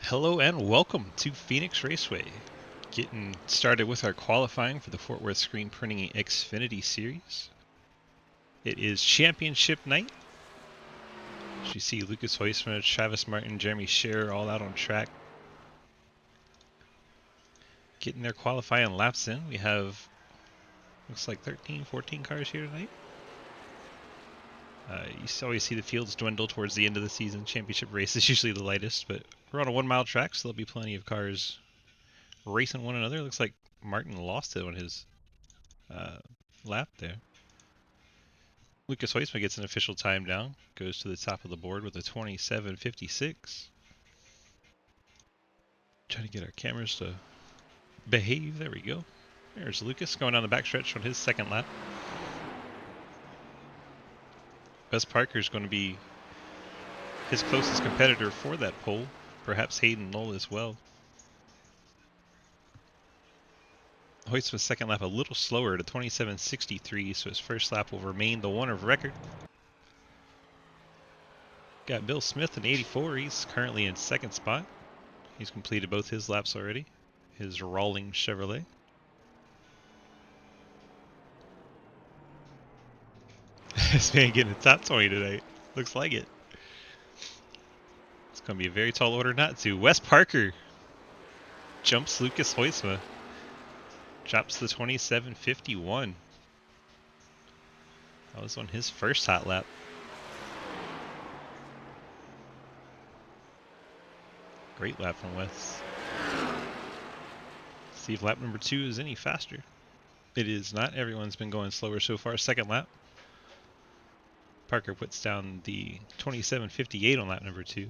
Hello and welcome to Phoenix Raceway. Getting started with our qualifying for the Fort Worth Screen Printing Xfinity Series. It is championship night. As you see, Lucas Hoisma, Travis Martin, Jeremy Scherer all out on track. Getting their qualifying laps in. We have, looks like 13, 14 cars here tonight. You always see the fields dwindle towards the end of the season. Championship race is usually the lightest, but we're on a 1 mile track, so there'll be plenty of cars racing one another. Looks like Martin lost it on his lap there. Lucas Hoisma gets an official time down, goes to the top of the board with a 27.56. Trying to get our cameras to behave. There we go. There's Lucas going down the backstretch on his second lap. Wes Parker is going to be his closest competitor for that pole. Perhaps Hayden Knoll as well. Hoisma's second lap a little slower at a 27.63, so his first lap will remain the one of record. Got Bill Smith in 84. He's currently in second spot. He's completed both his laps already. His Rawlings Chevrolet. This man getting a top 20 tonight. Looks like it. It's going to be a very tall order not to. Wes Parker jumps Lucas Hoisma. Drops the 27.51. That was on his first hot lap. Great lap from Wes. See if lap number 2 is any faster. It is not. Everyone's been going slower so far. Second lap. Parker puts down the 27.58 on lap number 2.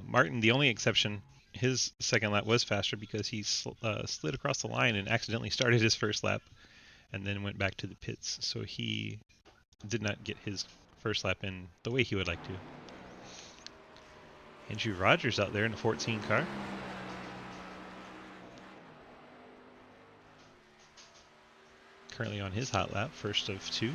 Martin, the only exception, his second lap was faster because he slid across the line and accidentally started his first lap and then went back to the pits. So he did not get his first lap in the way he would like to. Andrew Rogers out there in the 14 car. Currently on his hot lap, first of 2.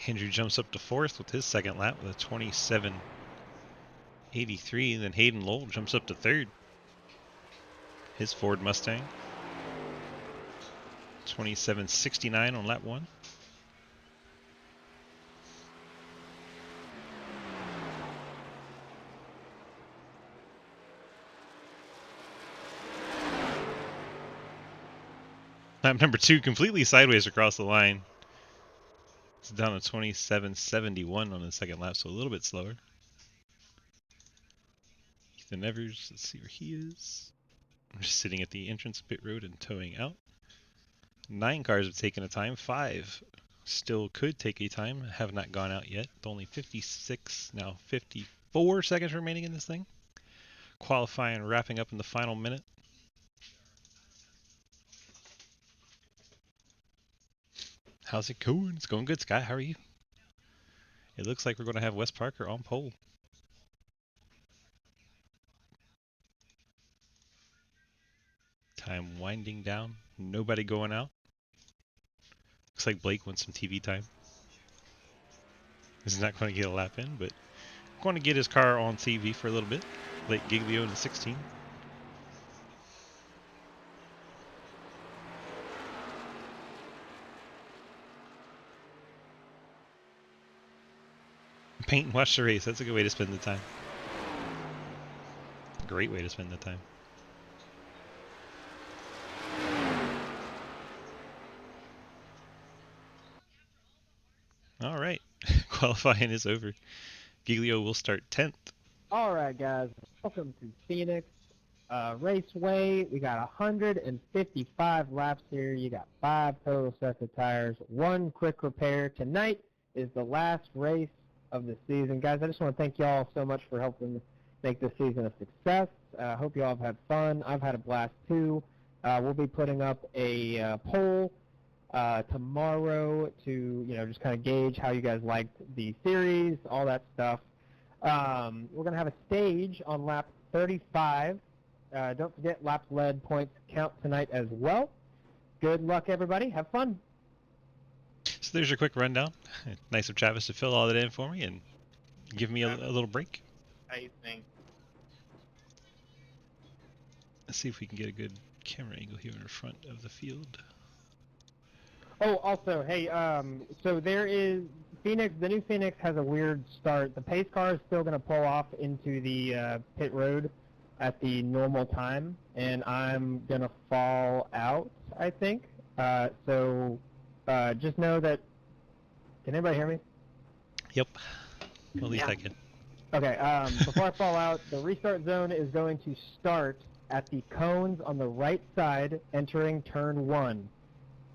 Andrew jumps up to 4th with his second lap with a 27.83. And then Hayden Lowell jumps up to 3rd. His Ford Mustang. 27.69 on lap 1. Lap number 2 completely sideways across the line. It's down to 27.71 on the second lap, so a little bit slower. Ethan Evers, let's see where he is. I'm just sitting at the entrance of pit road and towing out. 9 cars have taken a time. 5 still could take a time. Have not gone out yet. Only 56, now 54 seconds remaining in this thing. Qualifying wrapping up in the final minute. How's it going? It's going good, Sky. How are you? It looks like we're going to have Wes Parker on pole. Time winding down. Nobody going out. Looks like Blake wants some TV time. He's not going to get a lap in, but going to get his car on TV for a little bit. Blake Giglio in the 16. Paint and watch the race. That's a good way to spend the time. Great way to spend the time. All right. Qualifying is over. Giglio will start 10th. All right, guys. Welcome to Phoenix Raceway. We got 155 laps here. You got 5 total sets of tires, 1 quick repair. Tonight is the last race of the season. Guys, I just want to thank y'all so much for helping make this season a success. I hope y'all have had fun. I've had a blast, too. We'll be putting up a poll tomorrow to, just kind of gauge how you guys liked the series, all that stuff. We're going to have a stage on lap 35 Don't forget, laps led points count tonight as well. Good luck, everybody. Have fun. So there's your quick rundown. Nice of Travis to fill all that in for me and give me a little break. How you think? Let's see if we can get a good camera angle here in front of the field. Oh, also, hey, so there is Phoenix. The new Phoenix has a weird start. The pace car is still going to pull off into the pit road at the normal time, and I'm going to fall out, I think. So just know that. Can anybody hear me? Yep. At least Yeah. I can. Okay, before I fall out, the restart zone is going to start at the cones on the right side entering turn 1.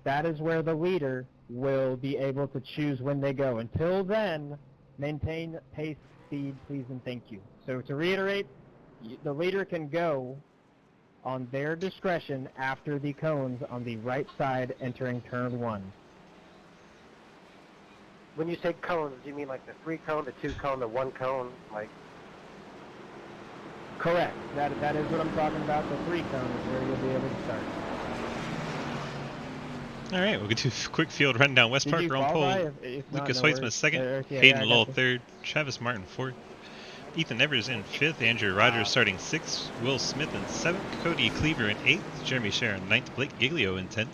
That is where the leader will be able to choose when they go. Until then, maintain pace, speed, please, and thank you. So to reiterate, the leader can go on their discretion after the cones on the right side entering turn 1. When you say cones, do you mean like the 3 cone, the 2 cone, the 1 cone? Like, Correct. That is what I'm talking about. The 3 cone is where you'll be able to start. All right, we'll get to a quick field rundown. West Did you Parker on qualify? pole. If not, Lucas no Hoytsma worries. second. Yeah, Hayden I Lowell got you. third. Travis Martin fourth. Ethan Evers in fifth. Andrew Rogers starting sixth. Will Smith in seventh. Cody Cleaver in eighth. Jeremy Sharon ninth. Blake Giglio in 10th.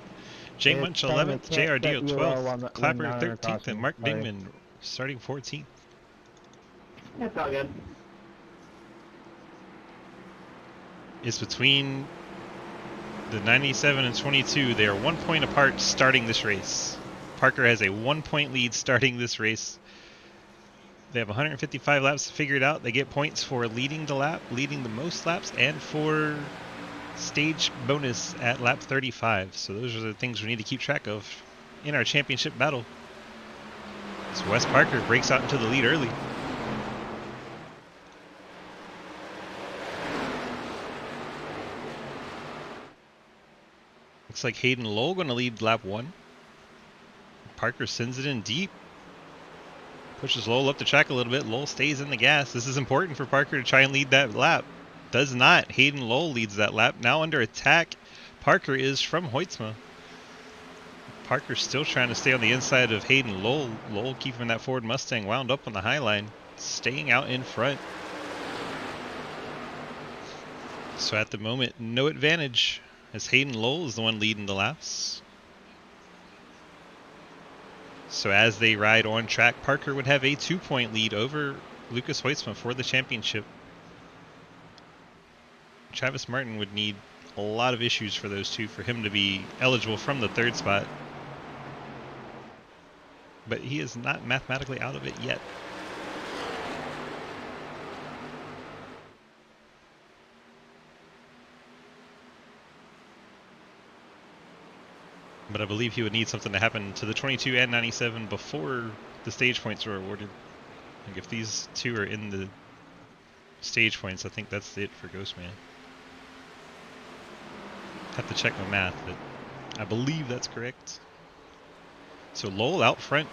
Jay It's Munch saying they 11th. can't JRDO set URL 12th. when Clapper not under 13th. caution. And Mark Sorry. Dingman starting 14th. That's all good. It's between the 97 and 22. They are 1 point apart starting this race. Parker has a 1 point lead starting this race. They have 155 laps to figure it out. They get points for leading the lap, leading the most laps, and for stage bonus at lap 35. So those are the things we need to keep track of in our championship battle. So Wes Parker breaks out into the lead early. Looks like Hayden Lowell going to lead lap 1. Parker sends it in deep. Pushes Lowell up the track a little bit. Lowell stays in the gas. This is important for Parker to try and lead that lap. Does not. Hayden Lowell leads that lap. Now under attack, Parker is from Hoytsma. Parker's still trying to stay on the inside of Hayden Lowell. Lowell keeping that Ford Mustang wound up on the high line, staying out in front. So at the moment, no advantage, as Hayden Lowell is the one leading the laps. So as they ride on track, Parker would have a 2 point lead over Lucas Hoytsma for the championship. Travis Martin would need a lot of issues for those two for him to be eligible from the 3rd spot. But he is not mathematically out of it yet. But I believe he would need something to happen to the 22 and 97 before the stage points are awarded. Like if these two are in the stage points, I think that's it for Ghostman. Have to check my math, but I believe that's correct. So Lowell out front,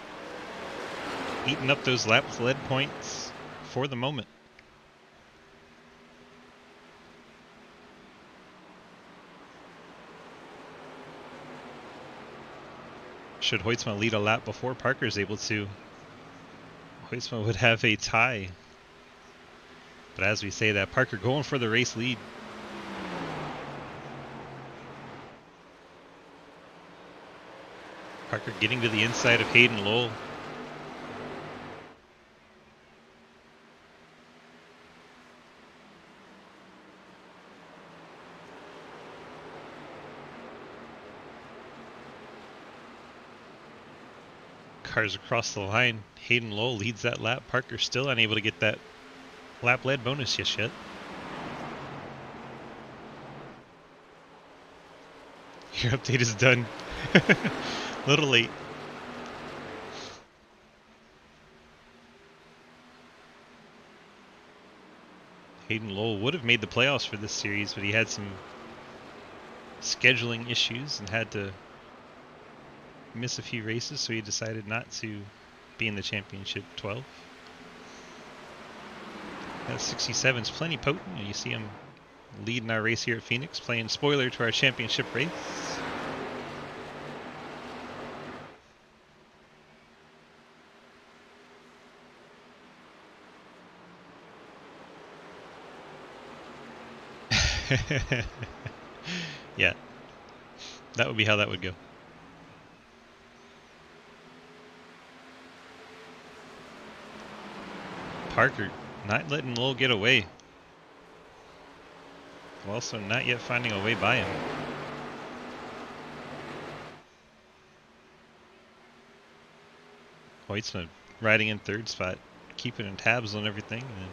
eating up those laps led points for the moment. Should Hoytsma lead a lap before Parker is able to, Hoytsma would have a tie. But as we say that, Parker going for the race lead. Parker getting to the inside of Hayden Lowell. Cars across the line. Hayden Lowell leads that lap. Parker still unable to get that lap lead bonus just yet. Your update is done. A little late. Hayden Lowell would have made the playoffs for this series, but he had some scheduling issues and had to miss a few races, so he decided not to be in the championship 12. That 67 is plenty potent, and you see him leading our race here at Phoenix, playing spoiler to our championship race. Yeah, that would be how that would go. Parker not letting Lowell get away. Also not yet finding a way by him. Hoytsman riding in third spot, keeping in tabs on everything. And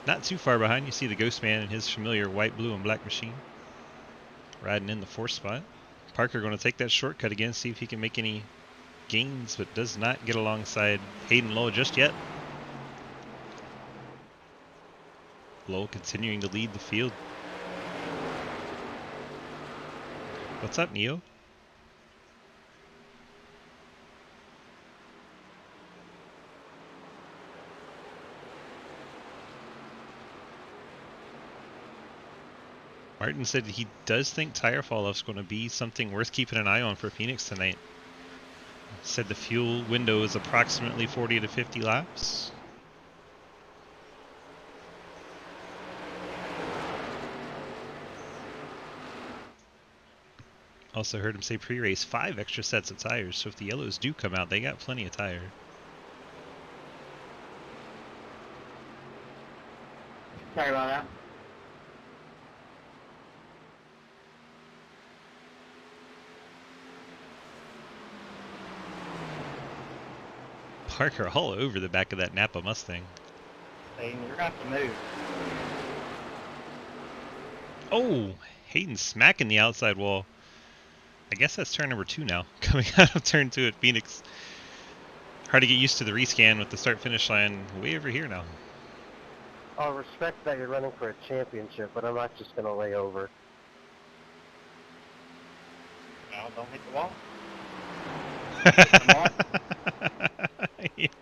not too far behind, you see the Ghost Man and his familiar white, blue, and black machine riding in the fourth spot. Parker going to take that shortcut again, see if he can make any gains, but does not get alongside Hayden Lowell just yet. Lowell continuing to lead the field. What's up, Neo? Martin said he does think tire fall-off's going to be something worth keeping an eye on for Phoenix tonight. Said the fuel window is approximately 40 to 50 laps. Also heard him say pre-race 5 extra sets of tires, so if the yellows do come out, they got plenty of tire. Sorry about that. Parker all over the back of that Napa Mustang. Hayden, you're going to have to move. Oh, Hayden smacking the outside wall. I guess that's turn number 2 now, coming out of turn 2 at Phoenix. Hard to get used to the rescan with the start-finish line way over here now. I'll respect that you're running for a championship, but I'm not just going to lay over. No, don't hit the wall.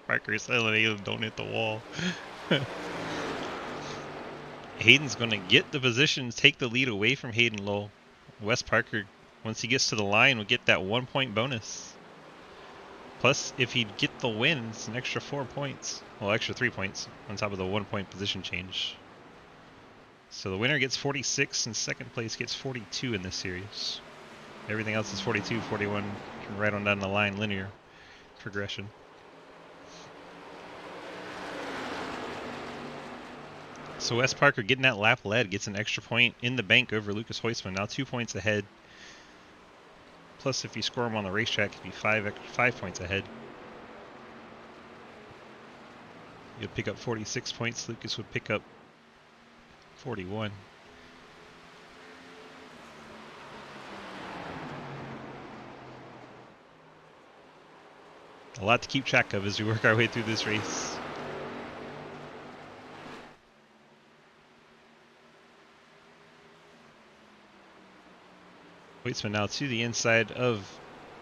Parker's telling Hayden, don't hit the wall. Hayden's going to get the position, take the lead away from Hayden Lowell. Wes Parker, once he gets to the line, will get that 1-point bonus. Plus, if he'd get the win, it's an extra 4 points. Well, extra 3 points on top of the 1-point position change. So the winner gets 46 and second place gets 42 in this series. Everything else is 42, 41, right on down the line, linear progression. So Wes Parker getting that lap lead gets an extra point in the bank over Lucas Hoytsman. Now 2 points ahead. Plus, if you score him on the racetrack, it'd be 5 points ahead. You'd pick up 46 points. Lucas would pick up 41. A lot to keep track of as we work our way through this race. Hoytsman now to the inside of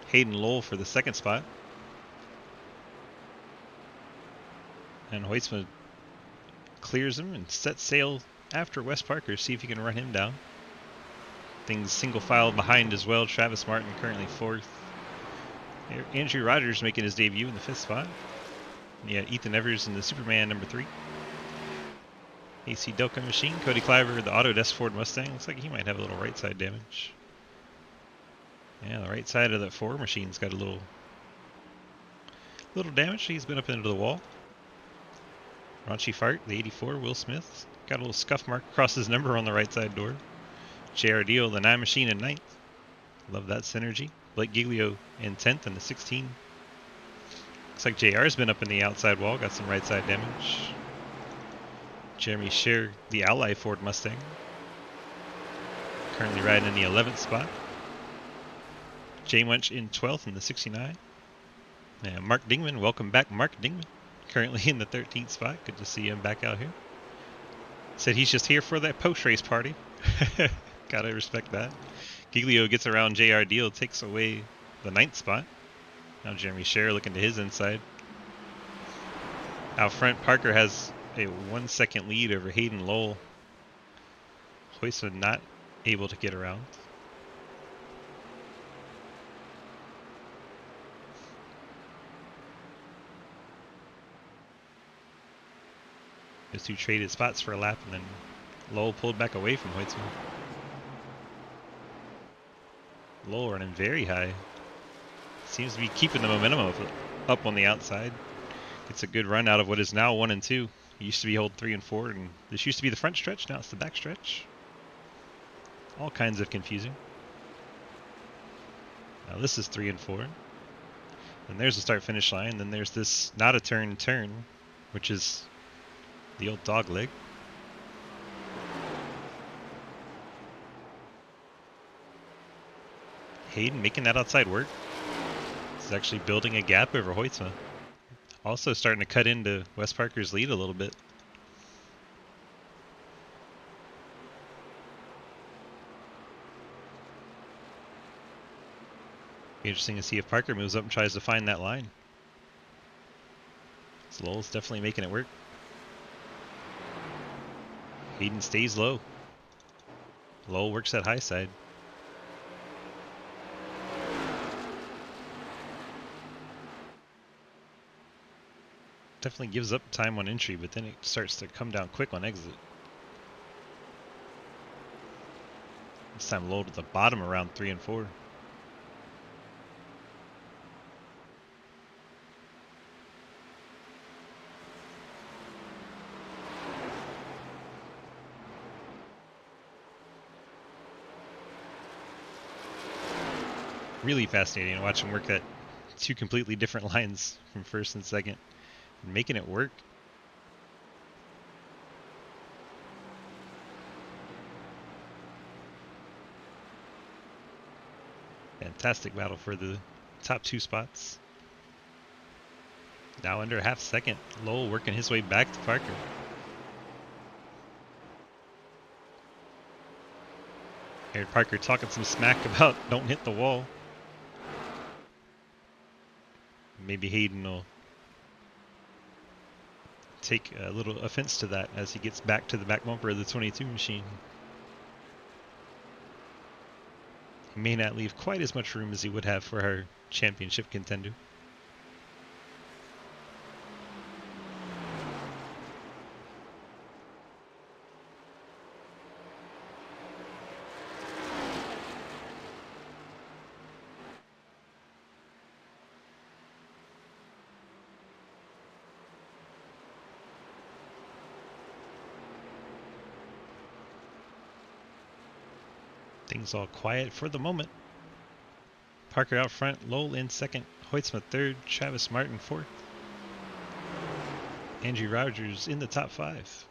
Hayden Lowell for the second spot. And Hoytsman clears him and sets sail after Wes Parker, see if he can run him down. Things single file behind as well. Travis Martin currently fourth. Andrew Rogers making his debut in the fifth spot. Yeah, Ethan Evers in the Superman number 3. AC Delco machine. Cody Cliver, the Autodesk Ford Mustang. Looks like he might have a little right side damage. Yeah, the right side of that Ford machine's got a little damage. He's been up into the wall. Raunchy Fart, the 84, Will Smith. Got a little scuff mark across his number on the right side door. JR Deal, the 9 machine in 9th. Love that synergy. Blake Giglio in 10th and the 16. Looks like JR's been up in the outside wall, got some right side damage. Jeremy Scher, the Ally Ford Mustang. Currently riding in the 11th spot. Jay Wench in 12th in the 69. And Mark Dingman, welcome back Mark Dingman. Currently in the 13th spot. Good to see him back out here. Said he's just here for that post-race party. Gotta respect that. Giglio gets around JR Deal, takes away the 9th spot. Now Jeremy Scher looking to his inside. Out front, Parker has a 1 second lead over Hayden Lowell. Hoysa not able to get around. Those two traded spots for a lap, and then Lowell pulled back away from Hoysa. Lowell running very high. Seems to be keeping the momentum up on the outside. Gets a good run out of what is now 1 and 2. It used to be hold 3 and 4, and this used to be the front stretch. Now it's the back stretch. All kinds of confusing. Now this is 3 and 4. And there's the start-finish line. Then there's this not a turn, which is the old dog leg. Hayden making that outside work. This is actually building a gap over Hoytsma. Also starting to cut into Wes Parker's lead a little bit. Be interesting to see if Parker moves up and tries to find that line. So Lowell's definitely making it work. Hayden stays low. Lowell works that high side. Definitely gives up time on entry, but then it starts to come down quick on exit. This time Lowell to the bottom around 3 and 4. Really fascinating to watch him work at two completely different lines from first and second. And making it work. Fantastic battle for the top 2 spots. Now under a half second. Lowell working his way back to Parker. Heard Parker talking some smack about don't hit the wall. Maybe Hayden will take a little offense to that as he gets back to the back bumper of the 22 machine. He may not leave quite as much room as he would have for our championship contender. Things all quiet for the moment. Parker out front, Lowell in second, Hoytsma third, Travis Martin fourth. Andrew Rogers in the top 5.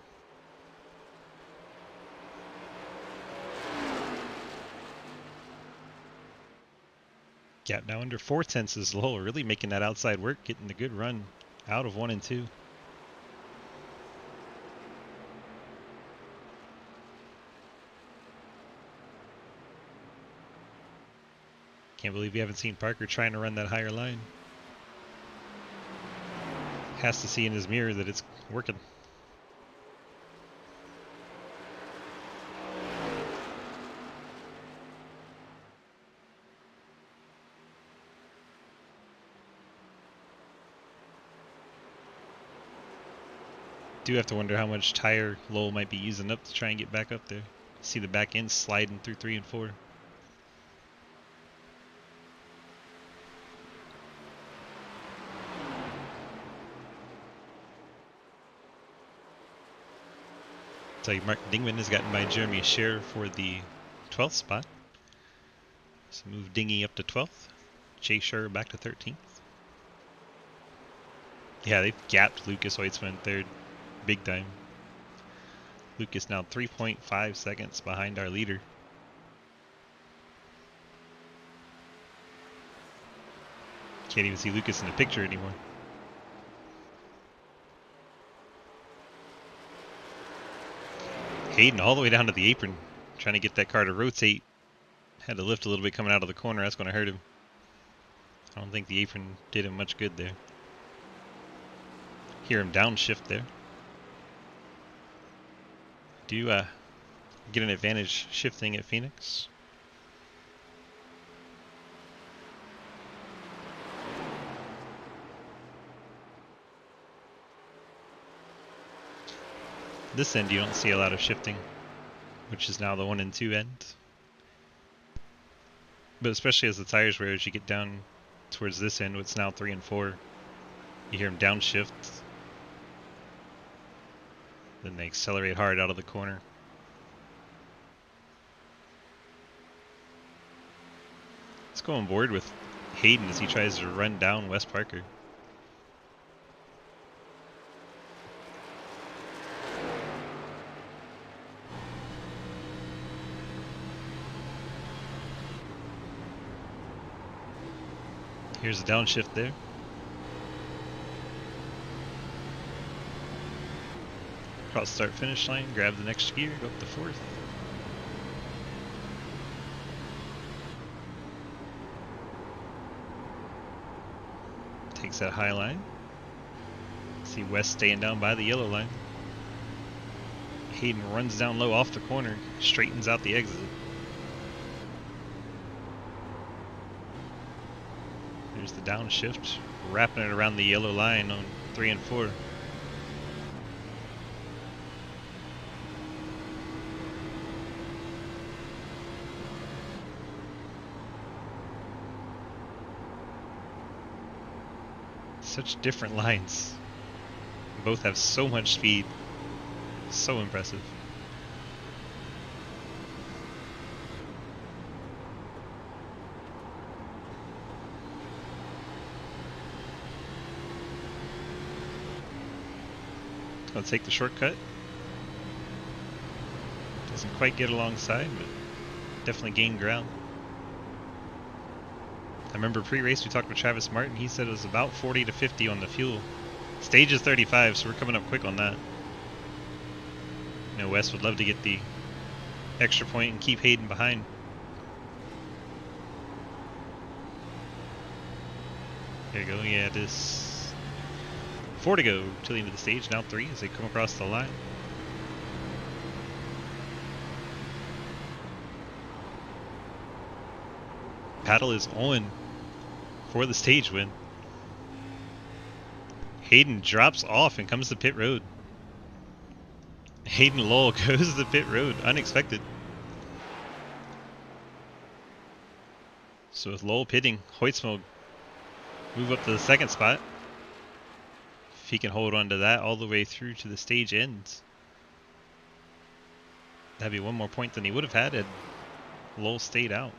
Gap now under 4/10 is Lowell, really making that outside work, getting the good run out of 1 and 2. Can't believe we haven't seen Parker trying to run that higher line. Has to see in his mirror that it's working. Do have to wonder how much tire Lowell might be using up to try and get back up there. See the back end sliding through 3 and 4. So Mark Dingman is gotten by Jeremy Scherer for the 12th spot. So move Dingy up to 12th. Jay Scherer back to 13th. Yeah, they've gapped Lucas Hoytsma in third. Big time. Lucas now 3.5 seconds behind our leader. Can't even see Lucas in the picture anymore. Hayden all the way down to the apron, trying to get that car to rotate. Had to lift a little bit coming out of the corner. That's going to hurt him. I don't think the apron did him much good there. Hear him downshift there. Do get an advantage shifting at Phoenix. This end you don't see a lot of shifting, which is now the 1 and 2 end. But especially as the tires wear, as you get down towards this end, what's now 3 and 4, you hear them downshift. Then they accelerate hard out of the corner. Let's go on board with Hayden as he tries to run down Wes Parker. Here's a downshift there. Cross start finish line, grab the next gear, go up to 4th. Takes that high line. See Wes staying down by the yellow line. Hayden runs down low off the corner, straightens out the exit. There's the downshift, wrapping it around the yellow line on 3 and 4. Such different lines. Both have so much speed. So impressive. Gonna take the shortcut. Doesn't quite get alongside, but definitely gained ground. I remember pre-race we talked with Travis Martin. He said it was about 40 to 50 on the fuel. Stage is 35, so we're coming up quick on that. You know, Wes would love to get the extra point and keep Hayden behind. There you go. Yeah, it is 4 to go till the end of the stage. Now 3 as they come across the line. Paddle is on for the stage win. Hayden drops off and comes to pit road. Hayden Lowell goes to the pit road, unexpected. So with Lowell pitting, Hoytsma will move up to the 2nd spot. If he can hold on to that all the way through to the stage ends, that'd be 1 more point than he would have had had Lowell stayed out.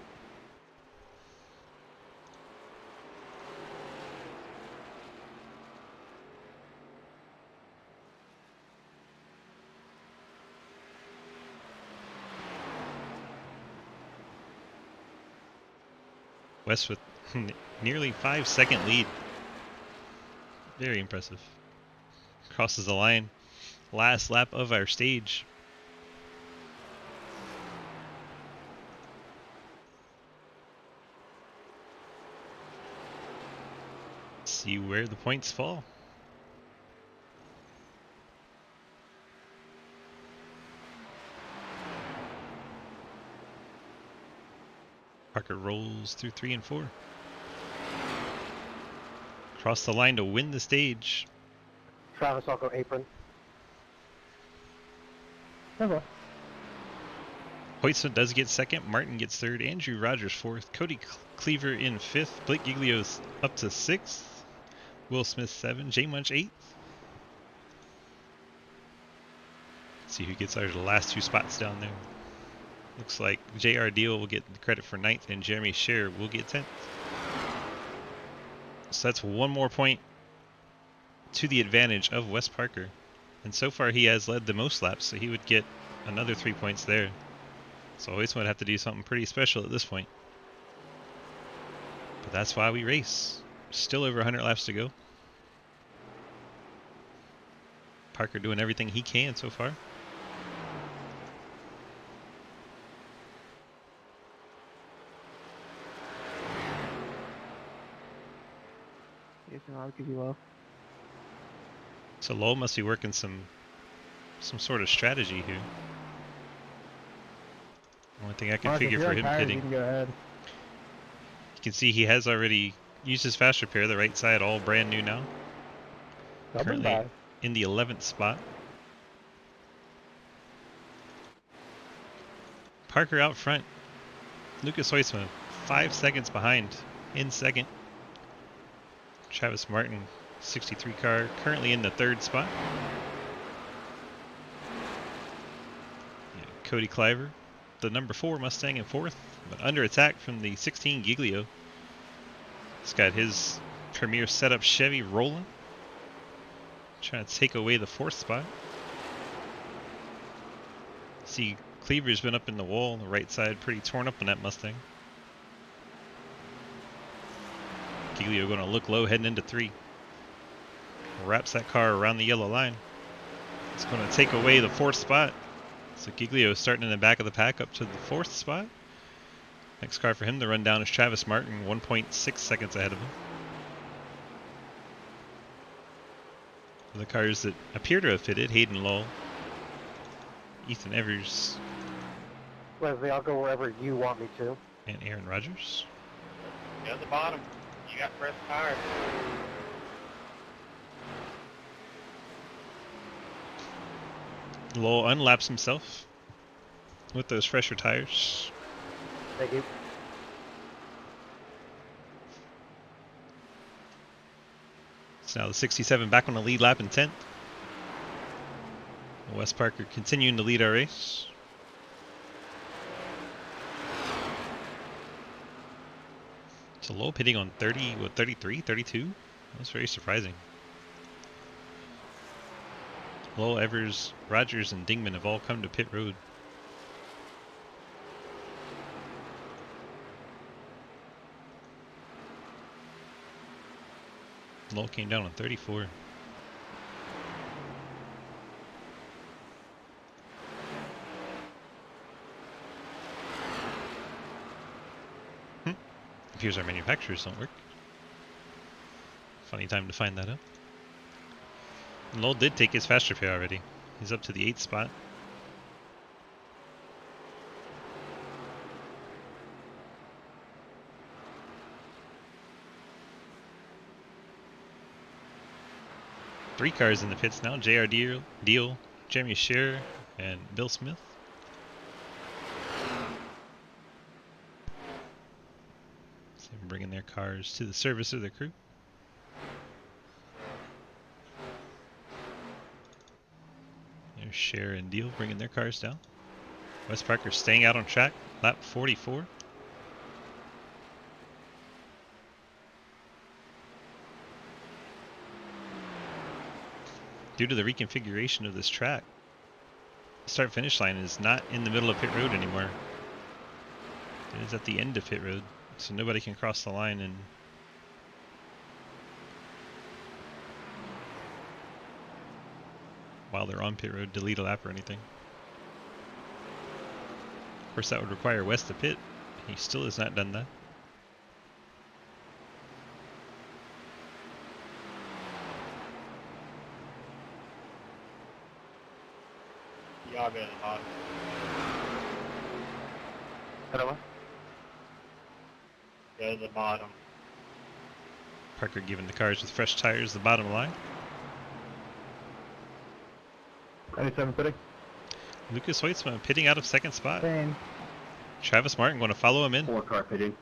Wes with nearly 5-second lead. Very impressive. Crosses the line. Last lap of our stage. See where the points fall. Parker rolls through 3 and 4. Cross the line to win the stage. Travis, I'll go apron. Okay. Hoytsma does get 2nd. Martin gets 3rd. Andrew Rogers 4th. Cody Cleaver in 5th. Blake Giglio's up to 6th. Will Smith 7th. Jay Munch 8th. See who gets our last 2 spots down there. Looks like J.R. Deal will get the credit for 9th and Jeremy Scher will get 10th. So that's 1 more point to the advantage of Wes Parker. And so far he has led the most laps, so he would get another 3 points there. So Hoytsma would have to do something pretty special at this point. But that's why we race. Still over 100 laps to go. Parker doing everything he can so far. I'll give you low. So Lowell must be working some sort of strategy here. thing I can Mark, if figure you're for on him tires, pitting. you can go ahead. You can see he has already used his fast repair, the right side all brand new now. Coming Currently by. in the 11th spot. Parker out front. Lucas Hoisma 5 seconds behind in second. Travis Martin, 63 car, currently in the 3rd spot. Yeah, Cody Cliver, the number 4 Mustang in 4th, but under attack from the 16 Giglio. He's got his premier setup Chevy rolling, trying to take away the 4th spot. See, Cleaver's been up in the wall, the right side pretty torn up on that Mustang. Giglio going to look low heading into 3. Wraps that car around the yellow line. It's going to take away the 4th spot. So Giglio is starting in the back of the pack up to the 4th spot. Next car for him to run down is Travis Martin, 1.6 seconds ahead of him. The cars that appear to have fitted, Hayden Lowell, Ethan Evers, Leslie, I'll go wherever you want me to. and Aaron Rodgers. Go to the bottom. You got fresh tires. Lowell unlaps himself with those fresher tires. Thank you. So now the 67 back on the lead lap in 10th. Wes Parker continuing to lead our race. So Lowell pitting on 30, what, 33, 32? That's very surprising. Lowell, Evers, Rogers, and Dingman have all come to pit road. Lowell came down on 34. Appears our manufacturers don't work. Funny time to find that out. And Lowell did take his fast repair already. He's up to the 8th spot. Three cars in the pits now. JR Deal, Jeremy Scherer, and Bill Smith. So they're bringing their cars to the service of the crew. There's Scherer and Deal bringing their cars down. Wes Parker staying out on track, lap 44. Due to the reconfiguration of this track, the start-finish line is not in the middle of pit road anymore. It is at the end of pit road, so nobody can cross the line and while they're on pit road delete a lap or anything. Of course, that would require Wes to pit. He still has not done that. Y'all go to the bottom. Hello? Go to the bottom. Parker giving the cars with fresh tires the bottom line. 97 pitting. Lucas Hoitzma pitting out of 2nd spot. Same. Travis Martin going to follow him in. 4-car pitting.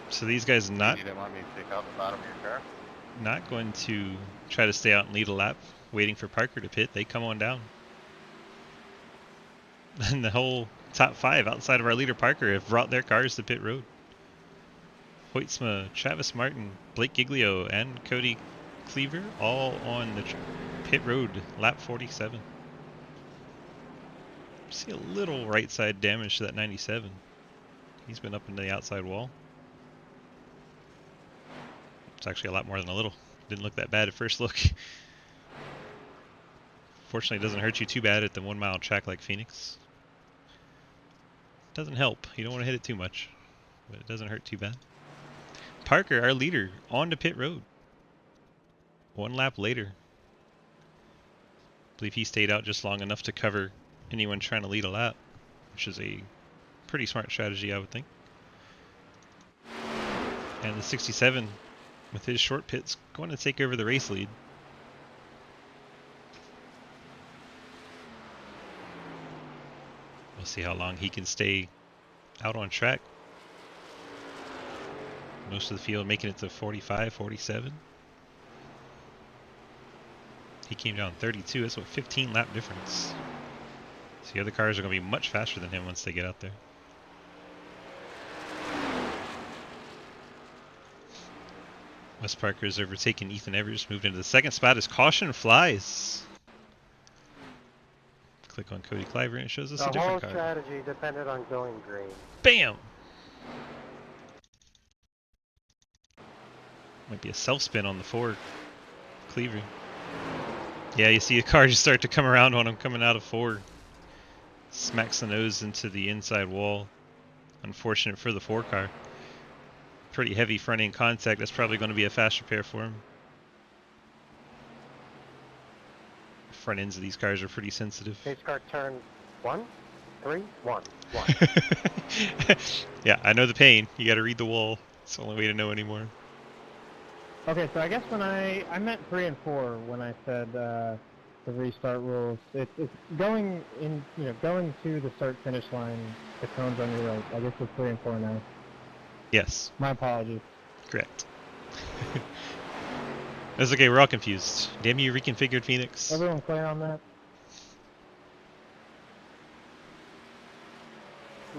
So these guys not You didn't want me to stick out the bottom of your car? not going to try to stay out and lead a lap, waiting for Parker to pit. They come on down. And the whole top 5 outside of our leader Parker have brought their cars to pit road. Hoitzma, Travis Martin, Blake Giglio, and Cody Cleaver all on the pit road, lap 47. See a little right side damage to that 97. He's been up into the outside wall. It's actually a lot more than a little. Didn't look that bad at first look. Fortunately, it doesn't hurt you too bad at the 1 mile track like Phoenix. Doesn't help. You don't want to hit it too much, but it doesn't hurt too bad. Parker, our leader, on to pit road. 1 lap later. I believe he stayed out just long enough to cover anyone trying to lead a lap, which is a pretty smart strategy, I would think. And the 67, with his short pits, going to take over the race lead. We'll see how long he can stay out on track. Most of the field making it to 45, 47. He came down 32. That's what 15 lap difference. So the other cars are going to be much faster than him once they get out there. Wes Parker's overtaken Ethan Evers, moved into the second spot as caution flies. Click on Cody Cliver and it shows us The a different whole car. strategy depended on going green. Bam! Might be a self-spin on the Ford Cleaver. Yeah, you see a car just start to come around on him coming out of Ford. Smacks the nose into the inside wall. Unfortunate for the 4 car. Pretty heavy front end contact. That's probably going to be a fast repair for him. Front ends of these cars are pretty sensitive. Pace car turn 1, 3, 1, 1. Yeah, I know the pain. You got to read the wall. It's the only way to know anymore. Okay, so I guess when I meant 3 and 4 when I said the restart rules. It's going in, going to the start finish line. The cone's on your right. I guess it's 3 and 4 now. Yes, My apologies. correct. That's okay. We're all confused. Damn you, reconfigured Phoenix. Everyone clear on that?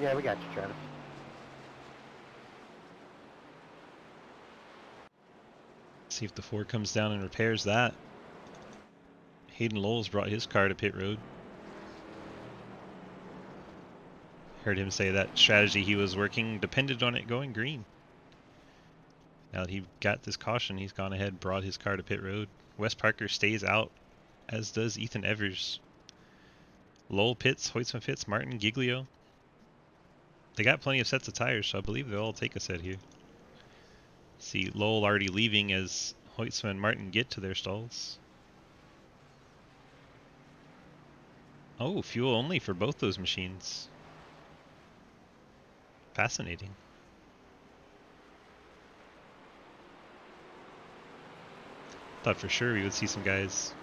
Yeah, we got you, Travis. See if the Ford comes down and repairs that. Hayden Lowles brought his car to pit road. Heard him say that strategy he was working depended on it going green. Now that he got this caution, he's gone ahead and brought his car to pit road. Wes Parker stays out, as does Ethan Evers. Lowell pits, Hoytsman pits, Martin, Giglio. They got plenty of sets of tires, so I believe they'll all take a set here. See Lowell already leaving as Hoytsman and Martin get to their stalls. Oh, fuel only for both those machines. Fascinating. Thought for sure we would see some guys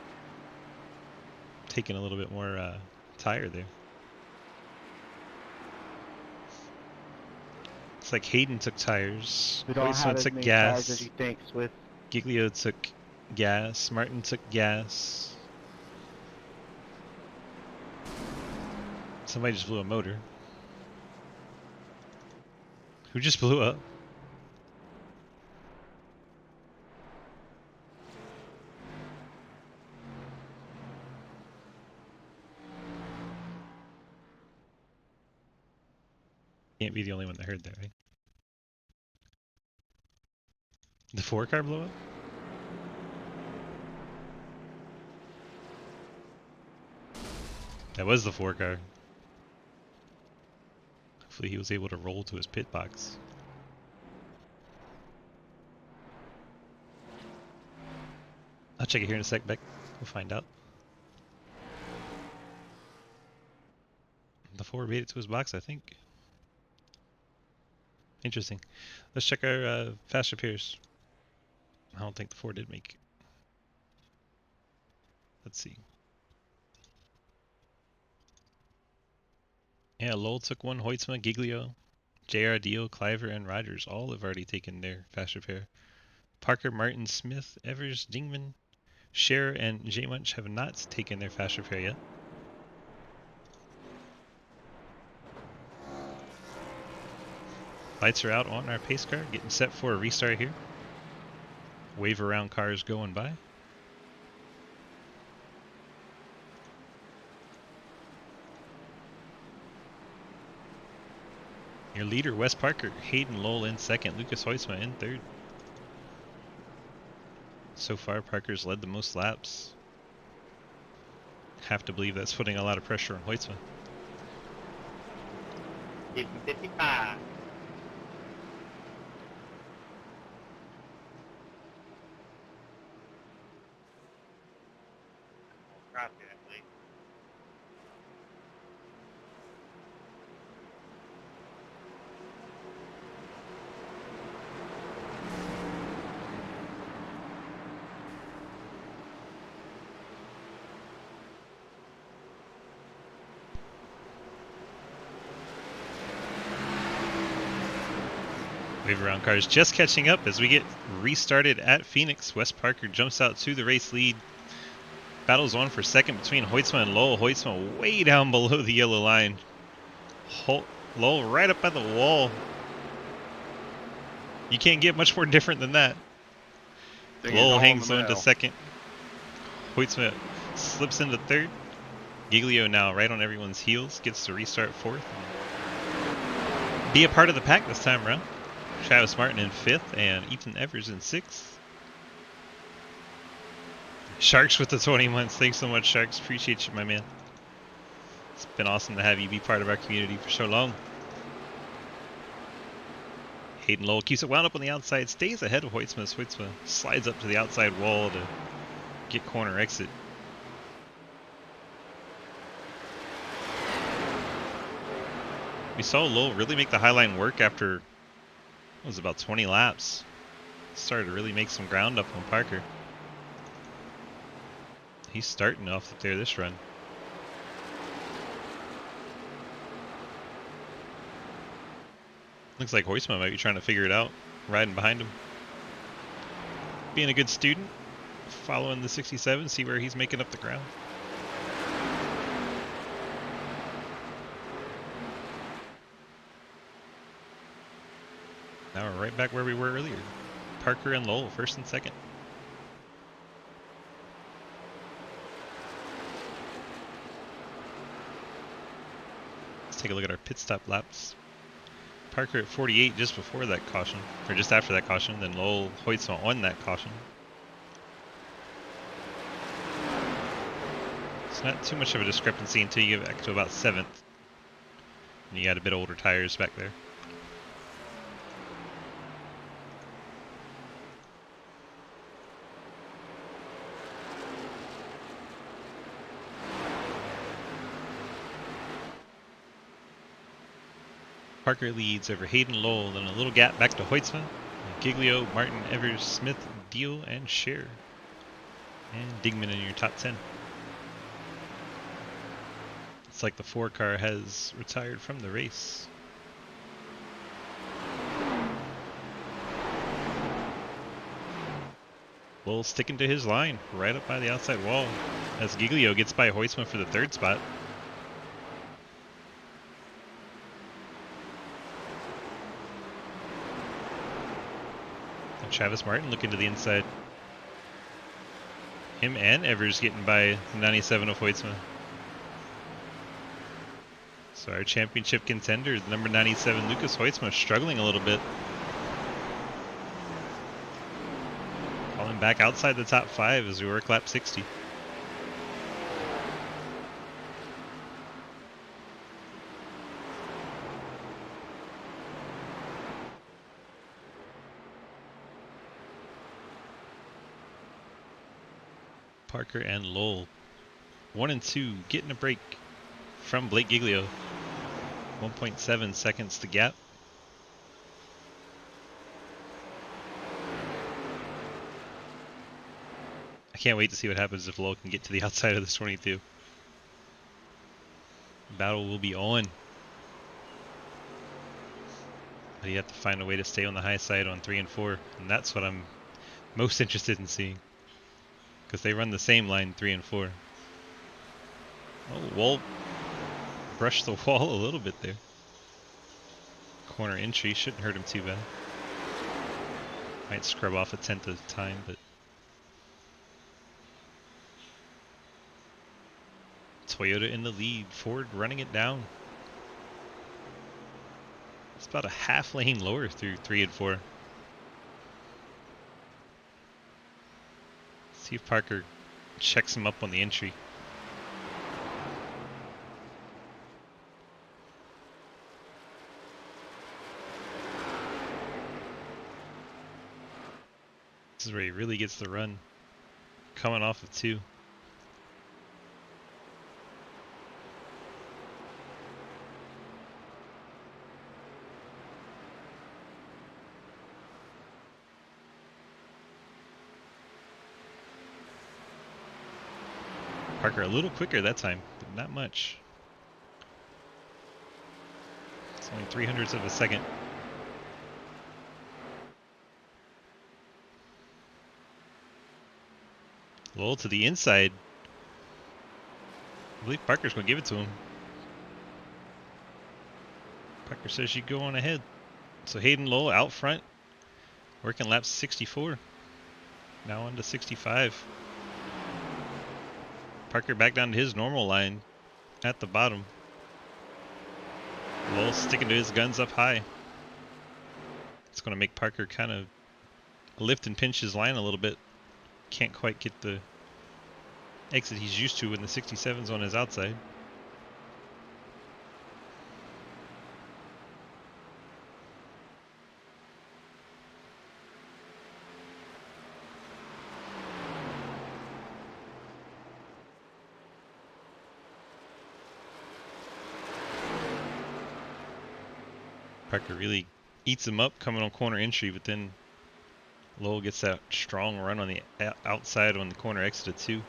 taking a little bit more tire there. It's like Hayden took tires, We don't have Hoytsman as took many tires as gas, you think, Swift. Giglio took gas, Martin took gas. Somebody just blew a motor. Who just blew up? Can't be the only one that heard that, right? The 4 car blew up? That was the 4 car. Hopefully he was able to roll to his pit box. I'll check it here in a sec, Beck. We'll find out. The 4 made it to his box, I think. Interesting. Let's check our fast repairs. I don't think the 4 did make it. Let's see. Yeah, Lowell took one, Hoytsma, Giglio, JR, Dio, Cliver, and Rogers all have already taken their fast repair. Parker, Martin, Smith, Evers, Dingman, Scherer, and J Munch have not taken their fast repair yet. Lights are out on our pace car, getting set for a restart here. Wave around cars going by. Your leader, Wes Parker, Hayden Lowell in second, Lucas Hoytsma in third. So far, Parker's led the most laps. Have to believe that's putting a lot of pressure on Hoytsma. 55. Copy that, please. Wave around cars just catching up as we get restarted at Phoenix. Wes Parker jumps out to the race lead. Battles on for second between Hoytsma and Lowell. Hoytsma way down below the yellow line. Lowell right up at the wall. You can't get much more different than that. Lowell hangs on to second. Hoytsma slips into third. Giglio now right on everyone's heels. Gets to restart fourth. Be a part of the pack this time around. Travis Martin in fifth and Ethan Evers in sixth. Sharks with the 20 months. Thanks so much, Sharks. Appreciate you, my man. It's been awesome to have you be part of our community for so long. Hayden Lowell keeps it wound up on the outside, stays ahead of Hoytsma. Hoytsma slides up to the outside wall to get corner exit. We saw Lowell really make the high line work after, it was about 20 laps. Started to really make some ground up on Parker. He's starting off up there this run. Looks like Hoytsma might be trying to figure it out, riding behind him. Being a good student, following the 67, see where he's making up the ground. Now we're right back where we were earlier. Parker and Lowell, first and second. Let's take a look at our pit stop laps. Parker at 48 just before that caution, or just after that caution, then Lowell Hoytsma on that caution. It's not too much of a discrepancy until you get back to about 7th. And you got a bit older tires back there. Parker leads over Hayden Lowell, then a little gap back to Hoytsma. Giglio, Martin, Evers, Smith, Deal, and Scheer. And Digman in your top 10. It's like the 4 car has retired from the race. Lowell sticking to his line, right up by the outside wall, as Giglio gets by Hoytsma for the 3rd spot. Travis Martin looking to the inside. Him and Evers getting by 97 of Hoytsma. So our championship contender, number 97, Lucas Hoytsma, struggling a little bit. Falling back outside the top 5 as we work lap 60. Parker and Lowell, 1 and 2, getting a break from Blake Giglio. 1.7 seconds to gap. I can't wait to see what happens if Lowell can get to the outside of this 22. Battle will be on. But you have to find a way to stay on the high side on 3 and 4, and that's what I'm most interested in seeing. Because they run the same line 3 and 4. Oh, Wall brushed the wall a little bit there. Corner entry shouldn't hurt him too bad. Might scrub off a 1/10 of the time, but Toyota in the lead. Ford running it down. It's about a half lane lower through 3 and 4. See if Parker checks him up on the entry. This is where he really gets the run. Coming off of 2. Parker a little quicker that time, but not much. It's only 300ths of a second. Lowell to the inside. I believe Parker's going to give it to him. Parker says you go on ahead. So Hayden Lowell out front, working lap 64. Now on to 65. Parker back down to his normal line at the bottom. Lowell sticking to his guns up high. It's going to make Parker kind of lift and pinch his line a little bit. Can't quite get the exit he's used to when the 67's on his outside. Parker really eats him up coming on corner entry, but then Lowell gets that strong run on the outside on the corner exit of 2.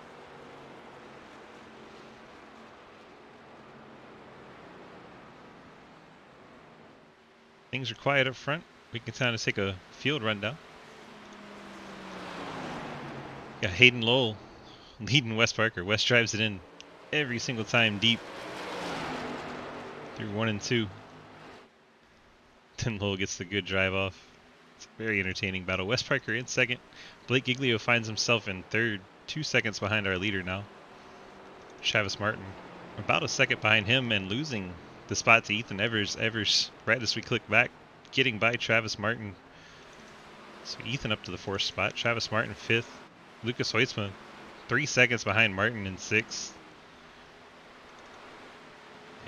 Things are quiet up front. We can kind of take a field rundown. Got Hayden Lowell leading Wes Parker. Wes drives it in every single time deep through 1 and 2. Then Lowell gets the good drive off. It's a very entertaining battle. Wes Parker in second. Blake Giglio finds himself in third, 2 seconds behind our leader now. Travis Martin about a second behind him and losing the spot to Ethan Evers. Evers, right as we click back, getting by Travis Martin. So Ethan up to the 4th spot. Travis Martin 5th. Lucas Hoytsma 3 seconds behind Martin in 6th.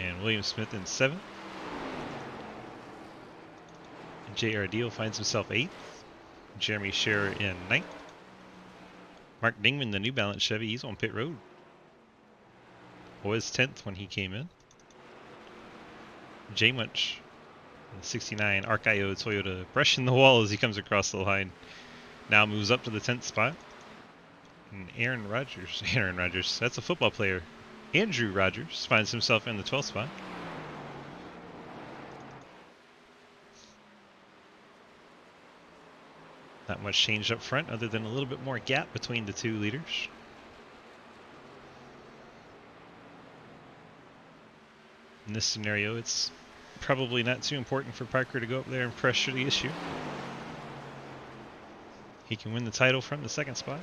And William Smith in 7th. J.R. Deal finds himself 8th. Jeremy Scherer in 9th. Mark Dingman, the New Balance Chevy, he's on pit road. Was 10th when he came in. J Munch, 69, Arc IO Toyota, brushing the wall as he comes across the line. Now moves up to the 10th spot. And Aaron Rodgers, that's a football player. Andrew Rogers finds himself in the 12th spot. Not much change up front other than a little bit more gap between the 2 leaders. In this scenario, it's probably not too important for Parker to go up there and pressure the issue. He can win the title from the 2nd spot.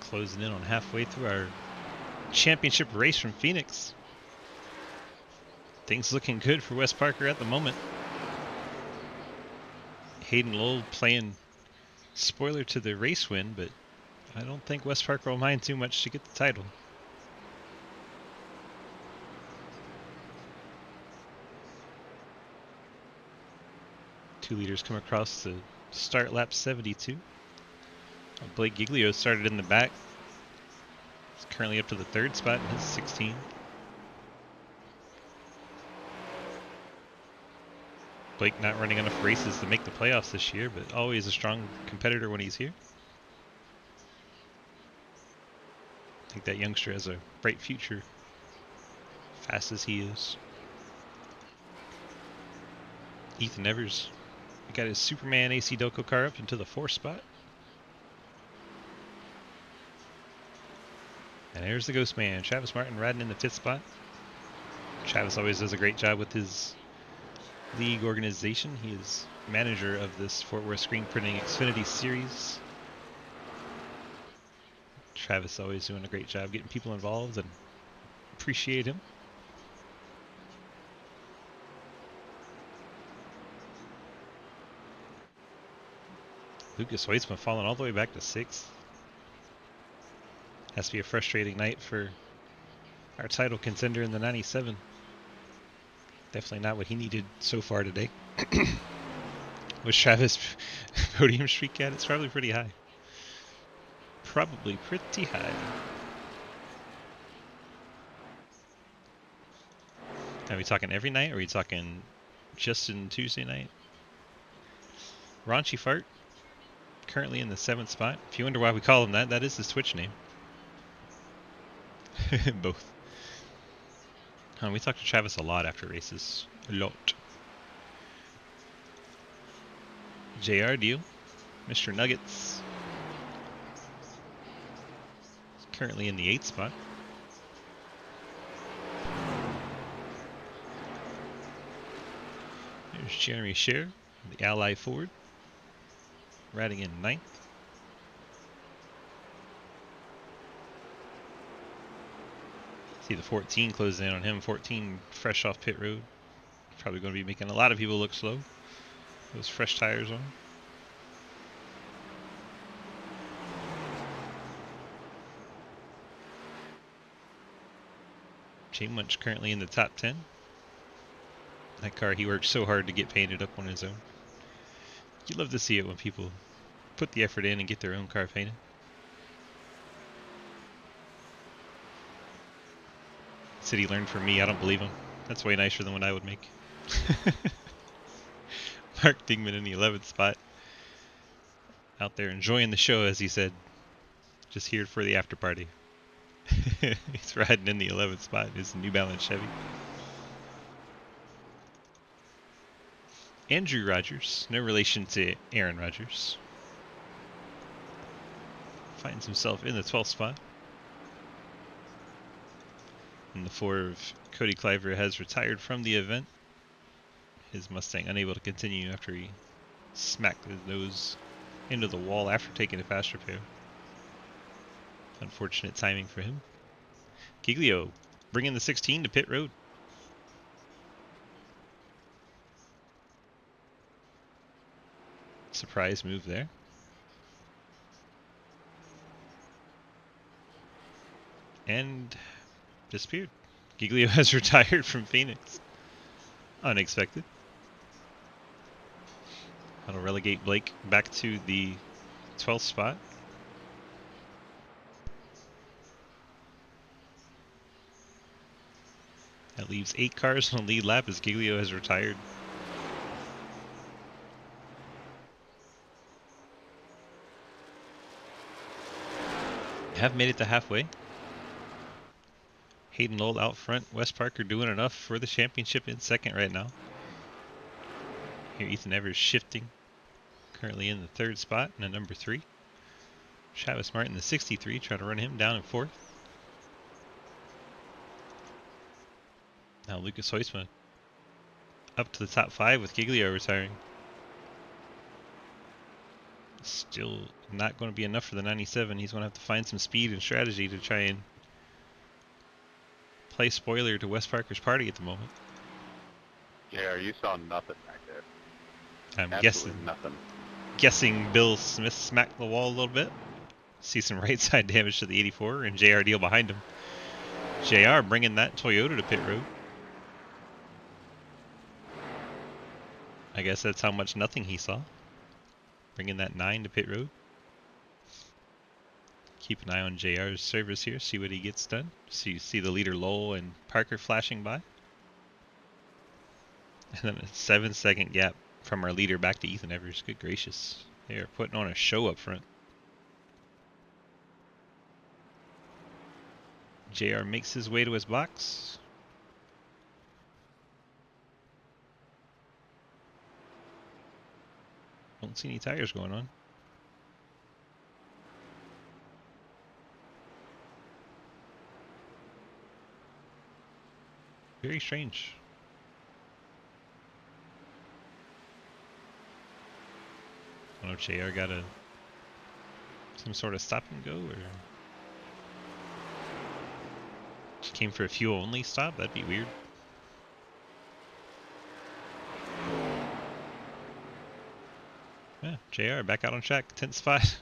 Closing in on halfway through our championship race from Phoenix. Things looking good for Wes Parker at the moment. Hayden Lowell playing spoiler to the race win, but I don't think Wes Parker will mind too much to get the title. Two leaders come across to start lap 72. Blake Giglio started in the back. He's currently up to the 3rd spot in his 16. Blake not running enough races to make the playoffs this year, but always a strong competitor when he's here. I think that youngster has a bright future, fast as he is. Ethan Evers, he got his Superman AC Delco car up into the 4th spot. And there's the Ghost Man, Travis Martin riding in the 5th spot. Travis always does a great job with his league organization. He is manager of this Fort Worth Screen Printing Xfinity Series. Travis always doing a great job getting people involved, and appreciate him. Lucas Hoytsma falling all the way back to 6th. Has to be a frustrating night for our title contender in the 97. Definitely not what he needed so far today. Was Travis podium streak at? It's probably pretty high. Probably pretty high. Are we talking every night, or are we talking Justin Tuesday night. Raunchy Fart, currently in the 7th spot. If you wonder why we call him that, that is his Twitch name. Both. We talk to Travis a lot after races. A lot. JR Deal, Mr. Nuggets, currently in the 8th spot. There's Jeremy Scher, the Ally Ford, riding in 9th. See the 14 closing in on him. 14 fresh off pit road. Probably going to be making a lot of people look slow. Those fresh tires on. Jay Munch currently in the top 10. That car he worked so hard to get painted up on his own. You love to see it when people put the effort in and get their own car painted. Said he learned from me. I don't believe him. That's way nicer than what I would make. Mark Dingman in the 11th spot. Out there enjoying the show, as he said. Just here for the after party. He's riding in the 11th spot in his New Balance Chevy. Andrew Rogers, no relation to Aaron Rodgers, finds himself in the 12th spot. And the 4 of Cody Cliver has retired from the event. His Mustang unable to continue after he smacked his nose into the wall after taking a fast repair. Unfortunate timing for him. Giglio bringing the 16 to pit road. Surprise move there. And disappeared. Giglio has retired from Phoenix. Unexpected. That'll relegate Blake back to the 12th spot. That leaves 8 cars on the lead lap as Giglio has retired. Have made it to halfway. Hayden Lowell out front. Wes Parker doing enough for the championship in 2nd right now. Here Ethan Evers shifting. Currently in the 3rd spot and a number 3. Travis Martin the 63 trying to run him down in 4th. Now Lucas Huisma up to the top 5 with Giglio retiring. Still not going to be enough for the 97. He's going to have to find some speed and strategy to try and play spoiler to Wes Parker's party at the moment. Yeah, you saw nothing back there. I'm Absolutely nothing. guessing Bill Smith smacked the wall a little bit. See some right side damage to the 84 and JR Deal behind him. JR bringing that Toyota to pit road. I guess that's how much nothing he saw. Bringing that 9 to pit road. Keep an eye on JR's service here, see what he gets done. So you see the leader Lowell and Parker flashing by. And then a 7-second gap from our leader back to Ethan Evers. Good gracious. They are putting on a show up front. JR makes his way to his box. Don't see any tires going on. Very strange. I don't know if JR got some sort of stop and go, or just came for a fuel only stop. That'd be weird. Yeah, JR back out on track, 10th spot.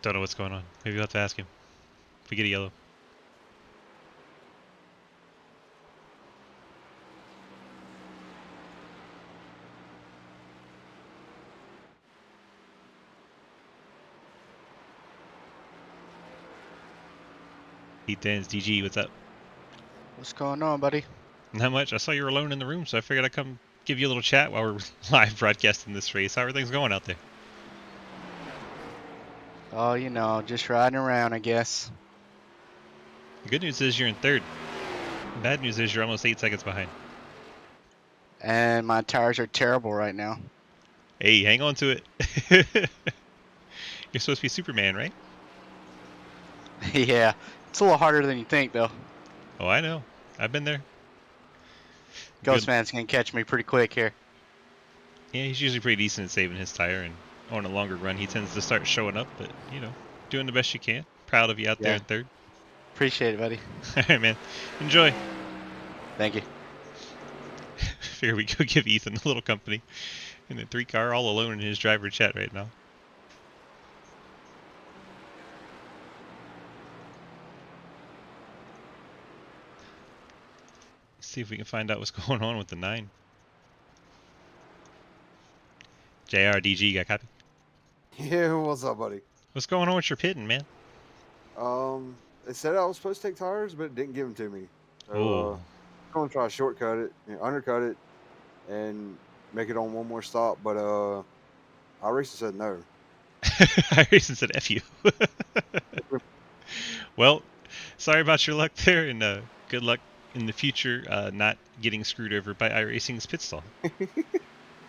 Don't know what's going on. Maybe we'll have to ask him if we get a yellow. Pete Dance, DG, what's up? What's going on, buddy? Not much. I saw you were alone in the room, so I figured I'd come give you a little chat while we're live broadcasting this race. How are things going out there? Oh, you know, just riding around, I guess. The good news is you're in third. The bad news is you're almost 8 seconds behind. And my tires are terrible right now. Hey, hang on to it. You're supposed to be Superman, right? Yeah, it's a little harder than you think, though. Oh, I know. I've been there. Good. Ghostman's gonna catch me pretty quick here. Yeah, he's usually pretty decent at saving his tire, and on a longer run, he tends to start showing up. But doing the best you can. Proud of you out there Yeah. in third. Appreciate it, buddy. All right, man. Enjoy. Thank you. Figure we go give Ethan a little company in the 3-car, all alone in his driver chat right now. See if we can find out what's going on with the 9. JRDG, you got copy? Yeah, what's up, buddy? What's going on with your pitting, man? It said I was supposed to take tires, but it didn't give them to me. So, Oh. I'm gonna try to shortcut it, undercut it, and make it on one more stop. But iRacing said no. iRacing said F you. Well, sorry about your luck there, and good luck in the future not getting screwed over by iRacing's pit stall.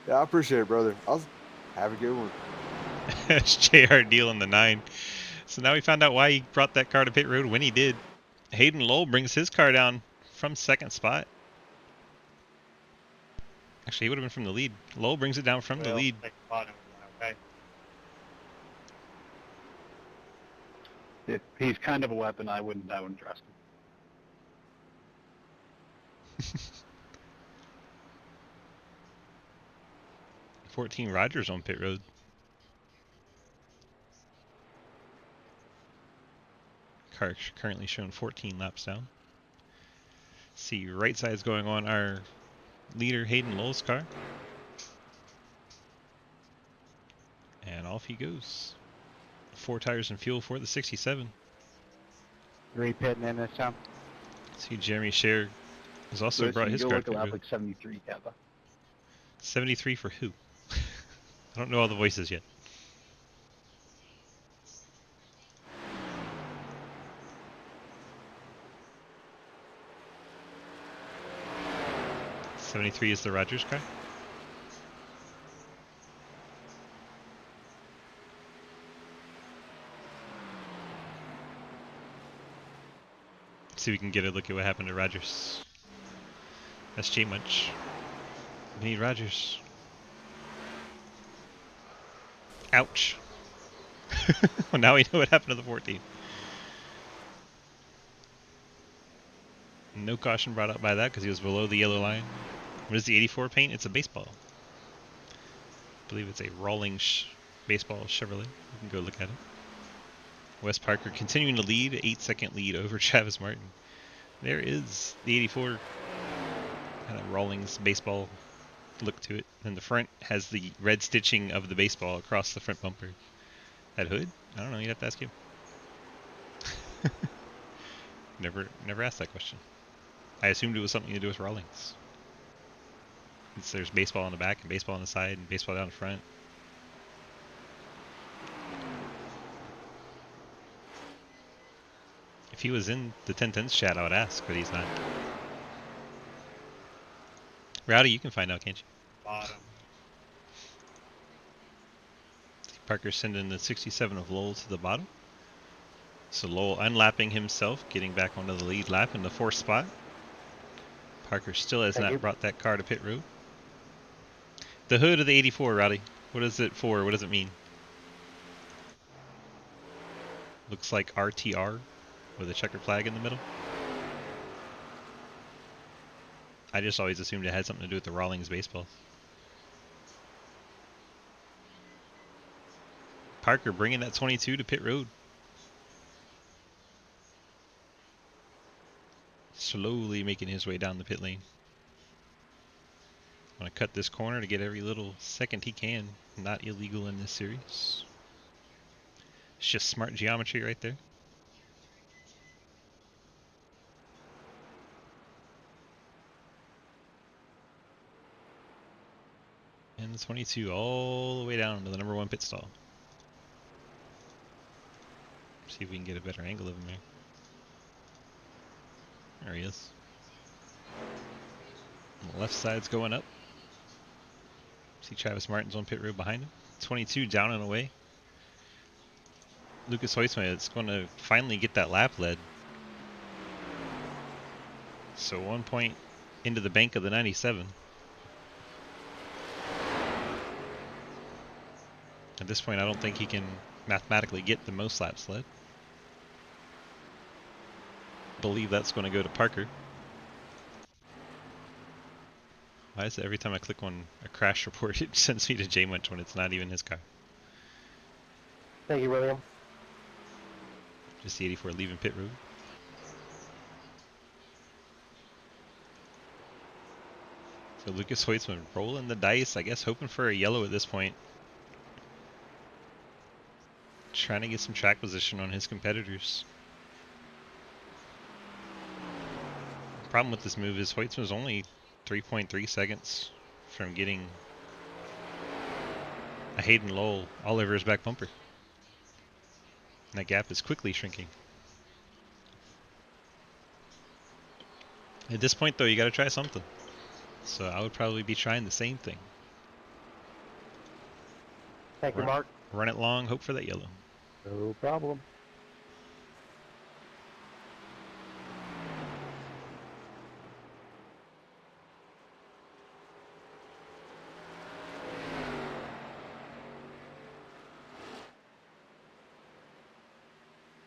Yeah, I appreciate it, brother. Have a good one. It's JR Deal on the 9. So now we found out why he brought that car to pit road when he did. Hayden Lowell brings his car down from second spot. Actually, he would have been from the lead. Lowell brings it down from the lead. Okay. If he's kind of a weapon, I wouldn't trust him. 14 Rogers on pit road. Car currently showing 14 laps down. See, right side's going on our leader Hayden Lowell's car. And off he goes. 4 tires and fuel for the 67. Repitting in this time. See, Jeremy Scher has also Listen, brought his you car look to a pit lot road. like 73, Kappa. 73 for who? I don't know all the voices yet. '73 is the Rogers car. See if we can get a look at what happened to Rogers. That's J Munch. We need Rogers. Ouch. Well, now we know what happened to the 14. No caution brought up by that because he was below the yellow line. What is the 84 paint? It's a baseball. I believe it's a Rawlings baseball Chevrolet. You can go look at it. Wes Parker continuing to lead, 8-second lead over Travis Martin. There is the 84 kind of Rawlings baseball look to it. And the front has the red stitching of the baseball across the front bumper. That hood? I don't know, you'd have to ask him. Never asked that question. I assumed it was something to do with Rawlings. There's baseball on the back and baseball on the side and baseball down the front. If he was in the 1010s chat, I would ask, but he's not. Rowdy, you can find out, can't you? Bottom. Parker's sending the 67 of Lowell to the bottom. So Lowell unlapping himself, getting back onto the lead lap in the 4th spot. Parker still has not brought that car to pit road. The hood of the 84, Rowdy. What is it for? What does it mean? Looks like RTR with a checkered flag in the middle. I just always assumed it had something to do with the Rawlings baseball. Parker bringing that 22 to pit road. Slowly making his way down the pit lane. Want to cut this corner to get every little second he can. Not illegal in this series. It's just smart geometry right there. And 22 all the way down to the number 1 pit stall. See if we can get a better angle of him here. There he is. The left side's going up. See Travis Martin's on pit road behind him. 22 down and away. Lucas Hoisman is going to finally get that lap led. So 1 point into the bank of the 97. At this point, I don't think he can mathematically get the most laps led. Believe that's going to go to Parker. Why is it every time I click on a crash report, it sends me to J Munch when it's not even his car? Thank you, William. Just the 84 leaving pit road. So Lucas Hoitzman rolling the dice, I guess hoping for a yellow at this point. Trying to get some track position on his competitors. The problem with this move is Hoitzman's only 3.3 seconds from getting a Hayden Lowell all over his back bumper. And that gap is quickly shrinking. At this point though, you gotta try something. So I would probably be trying the same thing. Thank you, Mark. Run it long, hope for that yellow. No problem.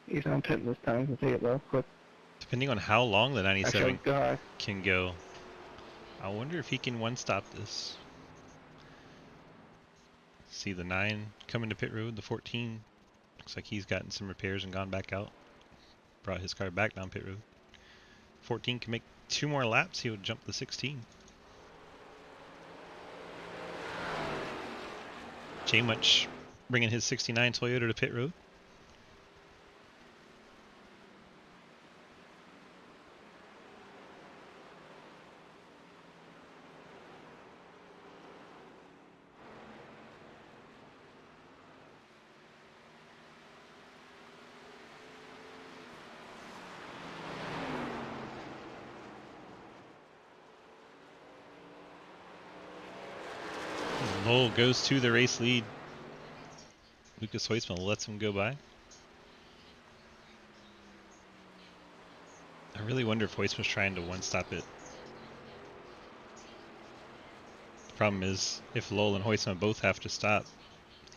He's on pit this time. Can take it low, quick. Depending on how long the 97 Actually, go high. can go, I wonder if he can one-stop this. See the 9 coming to pit road, the 14. Looks like he's gotten some repairs and gone back out. Brought his car back down pit road. 14 can make 2 more laps, he would jump the 16. J Much bringing his 69 Toyota to pit road. Lowell goes to the race lead. Lucas Hoisman lets him go by. I really wonder if Hoisman's trying to one-stop it. The problem is, if Lowell and Hoisman both have to stop,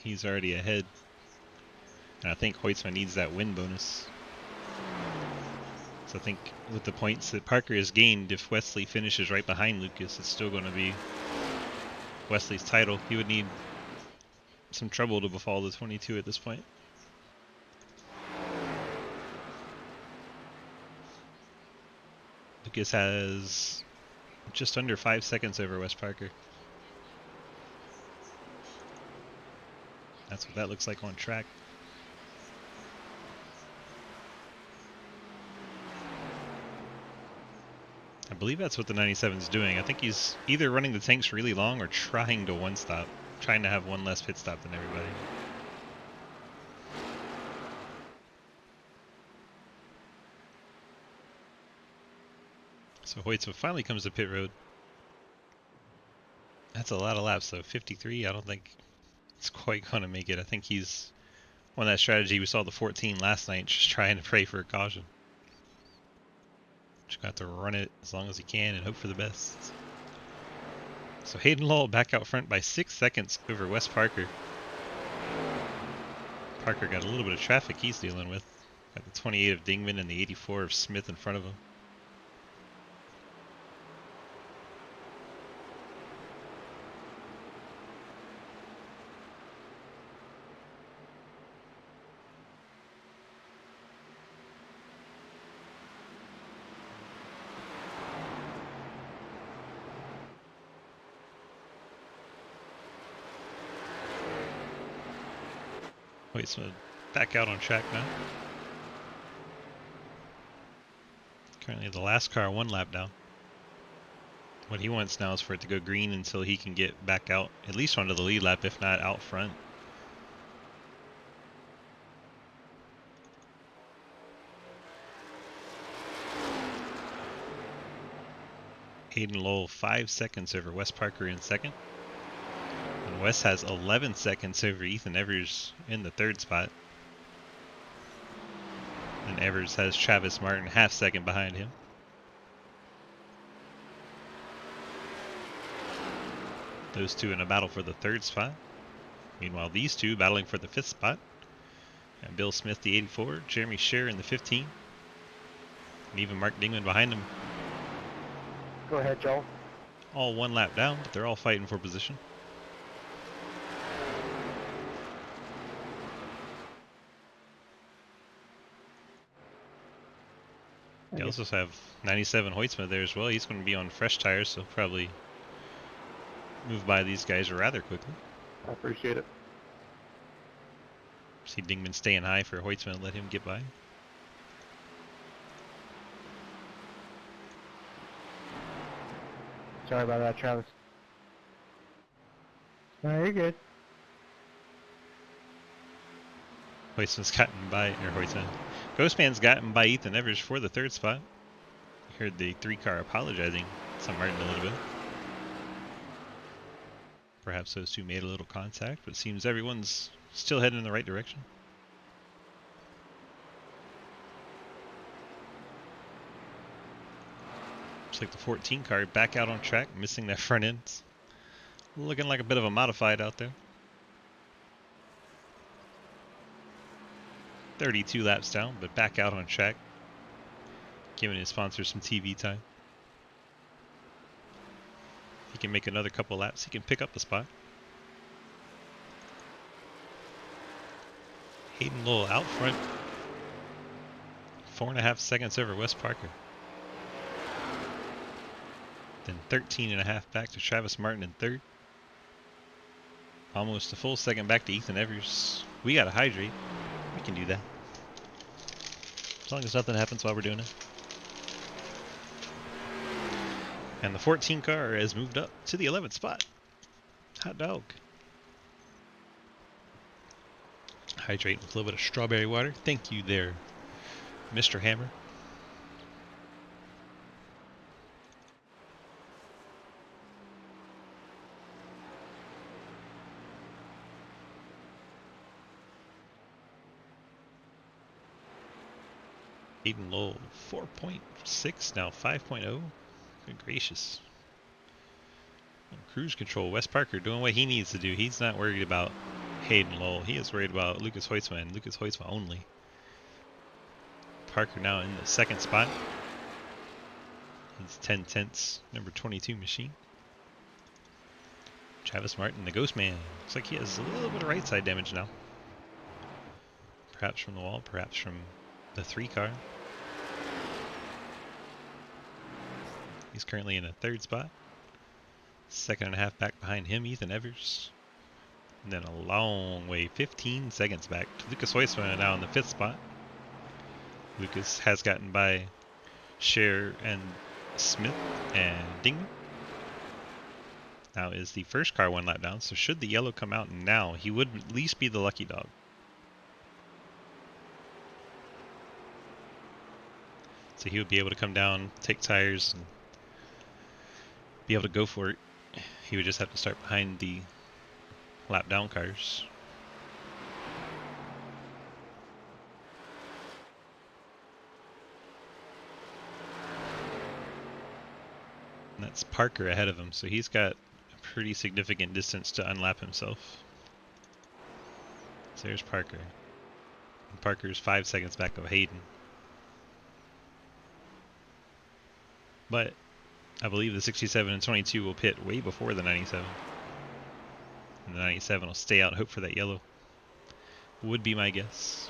he's already ahead. And I think Hoisman needs that win bonus. So I think with the points that Parker has gained, if Wesley finishes right behind Lucas, it's still going to be Wesley's title. He would need some trouble to befall the 22 at this point. Lucas has just under 5 seconds over Wes Parker. That's what that looks like on track. I believe that's what the 97 is doing. I think he's either running the tanks really long or trying to one-stop. Trying to have one less pit stop than everybody. So Hoytson finally comes to pit road. That's a lot of laps though. 53, I don't think it's quite going to make it. I think he's on that strategy. We saw the 14 last night, just trying to pray for a caution. Just got to run it as long as he can and hope for the best. So Hayden Lowell back out front by 6 seconds over Wes Parker. Parker got a little bit of traffic he's dealing with. Got the 28 of Dingman and the 84 of Smith in front of him. Wait, so back out on track now. Currently the last car 1 lap down. What he wants now is for it to go green until he can get back out, at least onto the lead lap, if not out front. Hayden Lowell 5 seconds over Wes Parker in second. And Wes has 11 seconds over Ethan Evers in the third spot. And Evers has Travis Martin half second behind him. Those two in a battle for the third spot. Meanwhile, these two battling for the fifth spot. And Bill Smith, the 84, Jeremy Scherer in the 15, and even Mark Dingman behind him. Go ahead, Joel. All one lap down, but they're all fighting for position. They also have 97 Hoytsma there as well. He's going to be on fresh tires, so probably move by these guys rather quickly. I appreciate it. See Dingman staying high for Hoytsma to let him get by. Sorry about that, Travis. No, you're good. Hoytsman's gotten by, or Hoytsman. Ghostman's gotten by Ethan Evers for the third spot. You heard the 3-car apologizing to Martin a little bit. Perhaps those two made a little contact, but it seems everyone's still heading in the right direction. Looks like the 14 car back out on track, missing that front end. Looking like a bit of a modified out there. 32 laps down, but back out on track. Giving his sponsor some TV time. If he can make another couple laps, he can pick up the spot. Hayden Lowell out front. 4.5 seconds over Wes Parker. Then 13.5 back to Travis Martin in third. Almost a full second back to Ethan Evers. We gotta hydrate. We can do that. As long as nothing happens while we're doing it. And the 14 car has moved up to the 11th spot. Hot dog. Hydrate with a little bit of strawberry water. Thank you there, Mr. Hammer. Hayden Lowell 4.6 now 5.0. Good gracious. On cruise control. Wes Parker doing what he needs to do. He's not worried about Hayden Lowell. He is worried about Lucas Hoytsma and Lucas Hoytsma only. Parker now in the second spot. He's 10 tenths, number 22 machine. Travis Martin, the Ghost Man. Looks like he has a little bit of right side damage now. Perhaps from the wall, perhaps from the 3 car. He's currently in a third spot. 2.5 back behind him, Ethan Evers. And then a long way, 15 seconds back to Lucas Hoytsma now in the 5th spot. Lucas has gotten by Scherer and Smith and Dingman. Now is the first car 1 lap down, so should the yellow come out now, he would at least be the lucky dog. So he would be able to come down, take tires, and be able to go for it. He would just have to start behind the lap down cars. And that's Parker ahead of him, so he's got a pretty significant distance to unlap himself. So there's Parker. And Parker's 5 seconds back of Hayden. But I believe the 67 and 22 will pit way before the 97. And the 97 will stay out and hope for that yellow. Would be my guess.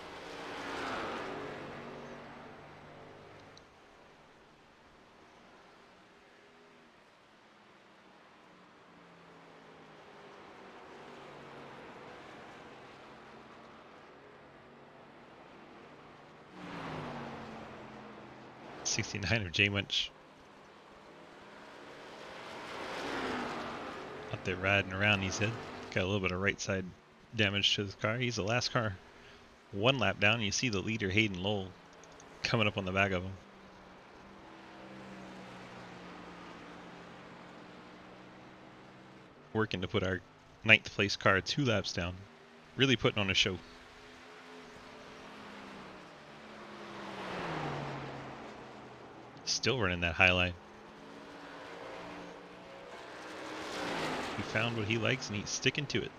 '69 of Jay Munch. Out there riding around, he said. Got a little bit of right side damage to his car. He's the last car. One lap down, you see the leader, Hayden Lowell, coming up on the back of him. Working to put our 9th place car 2 laps down. Really putting on a show. Still running that high line. He found what he likes and he's sticking to it.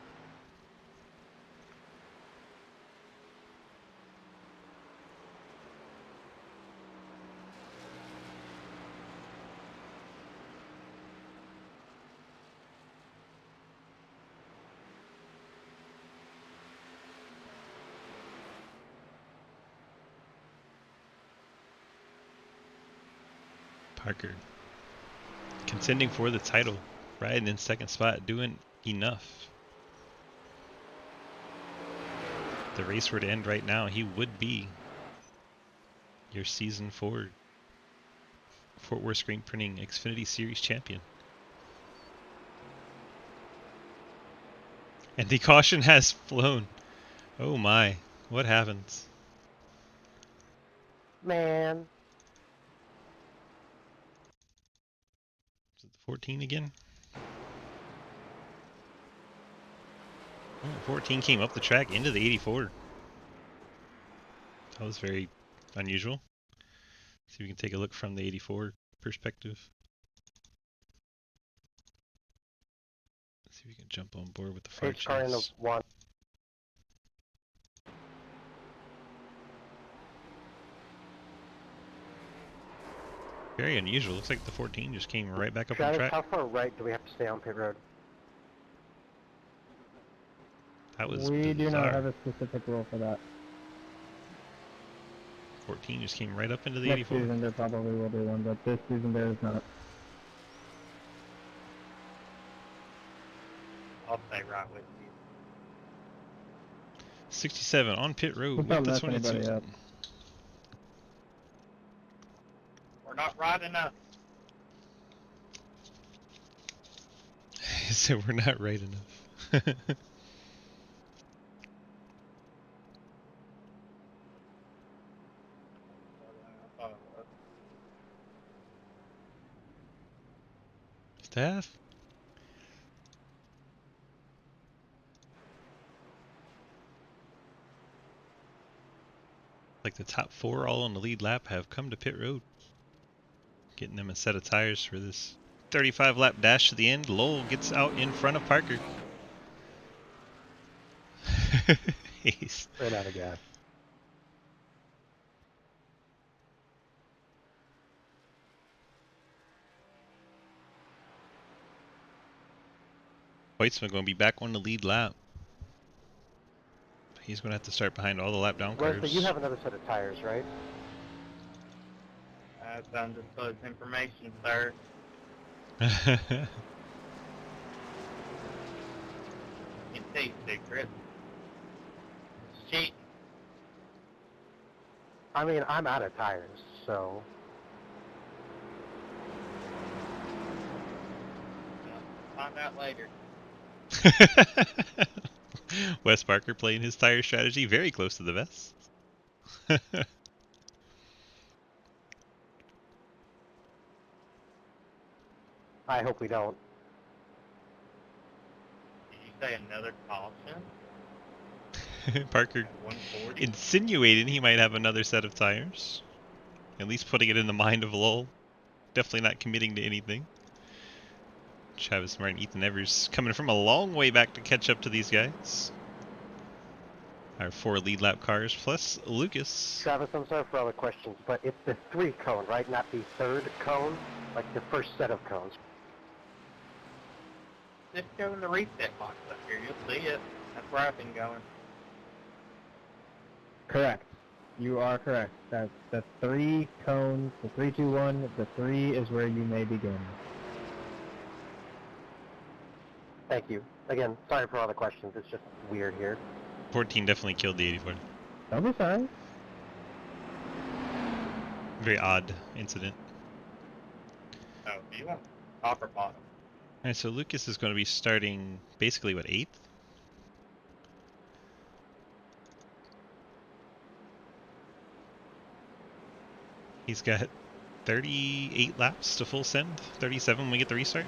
Parker contending for the title, riding in 2nd spot, doing enough. If the race were to end right now, he would be your season 4 Fort Worth Screen Printing Xfinity Series champion. And the caution has flown. Oh my, what happens? Man. Is it the 14 again? Oh, 14 came up the track into the 84. That was very unusual. See if we can take a look from the 84 perspective. See if we can jump on board with the far Page car in the chase. one. Very unusual. Looks like the 14 just came right back up on Travis, track. how far right do we have to stay on pit road? That was We do not bizarre. have a specific rule for that. 14 just came right up into the Next 84. season there probably will be one, but this season there is not. I'll stay right with you. 67 on pit road Don't with the mess 22. anybody up. We're not right enough. So we're not right enough. Staff? Like the top 4 all on the lead lap have come to pit road. Getting them a set of tires for this 35 lap dash to the end. Lowell gets out in front of Parker. He's Right out of gas. Weitzman going to be back on the lead lap. He's going to have to start behind all the lap down cars. Wesley, you have another set of tires, right? That's undisclosed information, sir. You see, secret. It's cheating. I mean, I'm out of tires, so... Find out later. Wes Parker playing his tire strategy very close to the vest. I hope we don't. Did you say another caution? Parker At 140? insinuating he might have another set of tires. At least putting it in the mind of Lowell. Definitely not committing to anything. Travis Martin, Ethan Evers coming from a long way back to catch up to these guys. Our 4 lead lap cars plus Lucas. Travis, I'm sorry for all the questions, but it's the 3 cone, right? Not the 3rd cone? Like the first set of cones. Just go in the reset box up here. You'll see it. That's where I've been going. Correct. You are correct. That's the 3 cones, the 3, 2, 1. The 3 is where you may begin. Thank you. Again, sorry for all the questions. It's just weird here. 14 definitely killed the 84. That'll be fine. Very odd incident. Oh, you want copper bottom. Alright, so Lucas is going to be starting basically, what, 8th? He's got 38 laps to full send, 37 when we get the restart.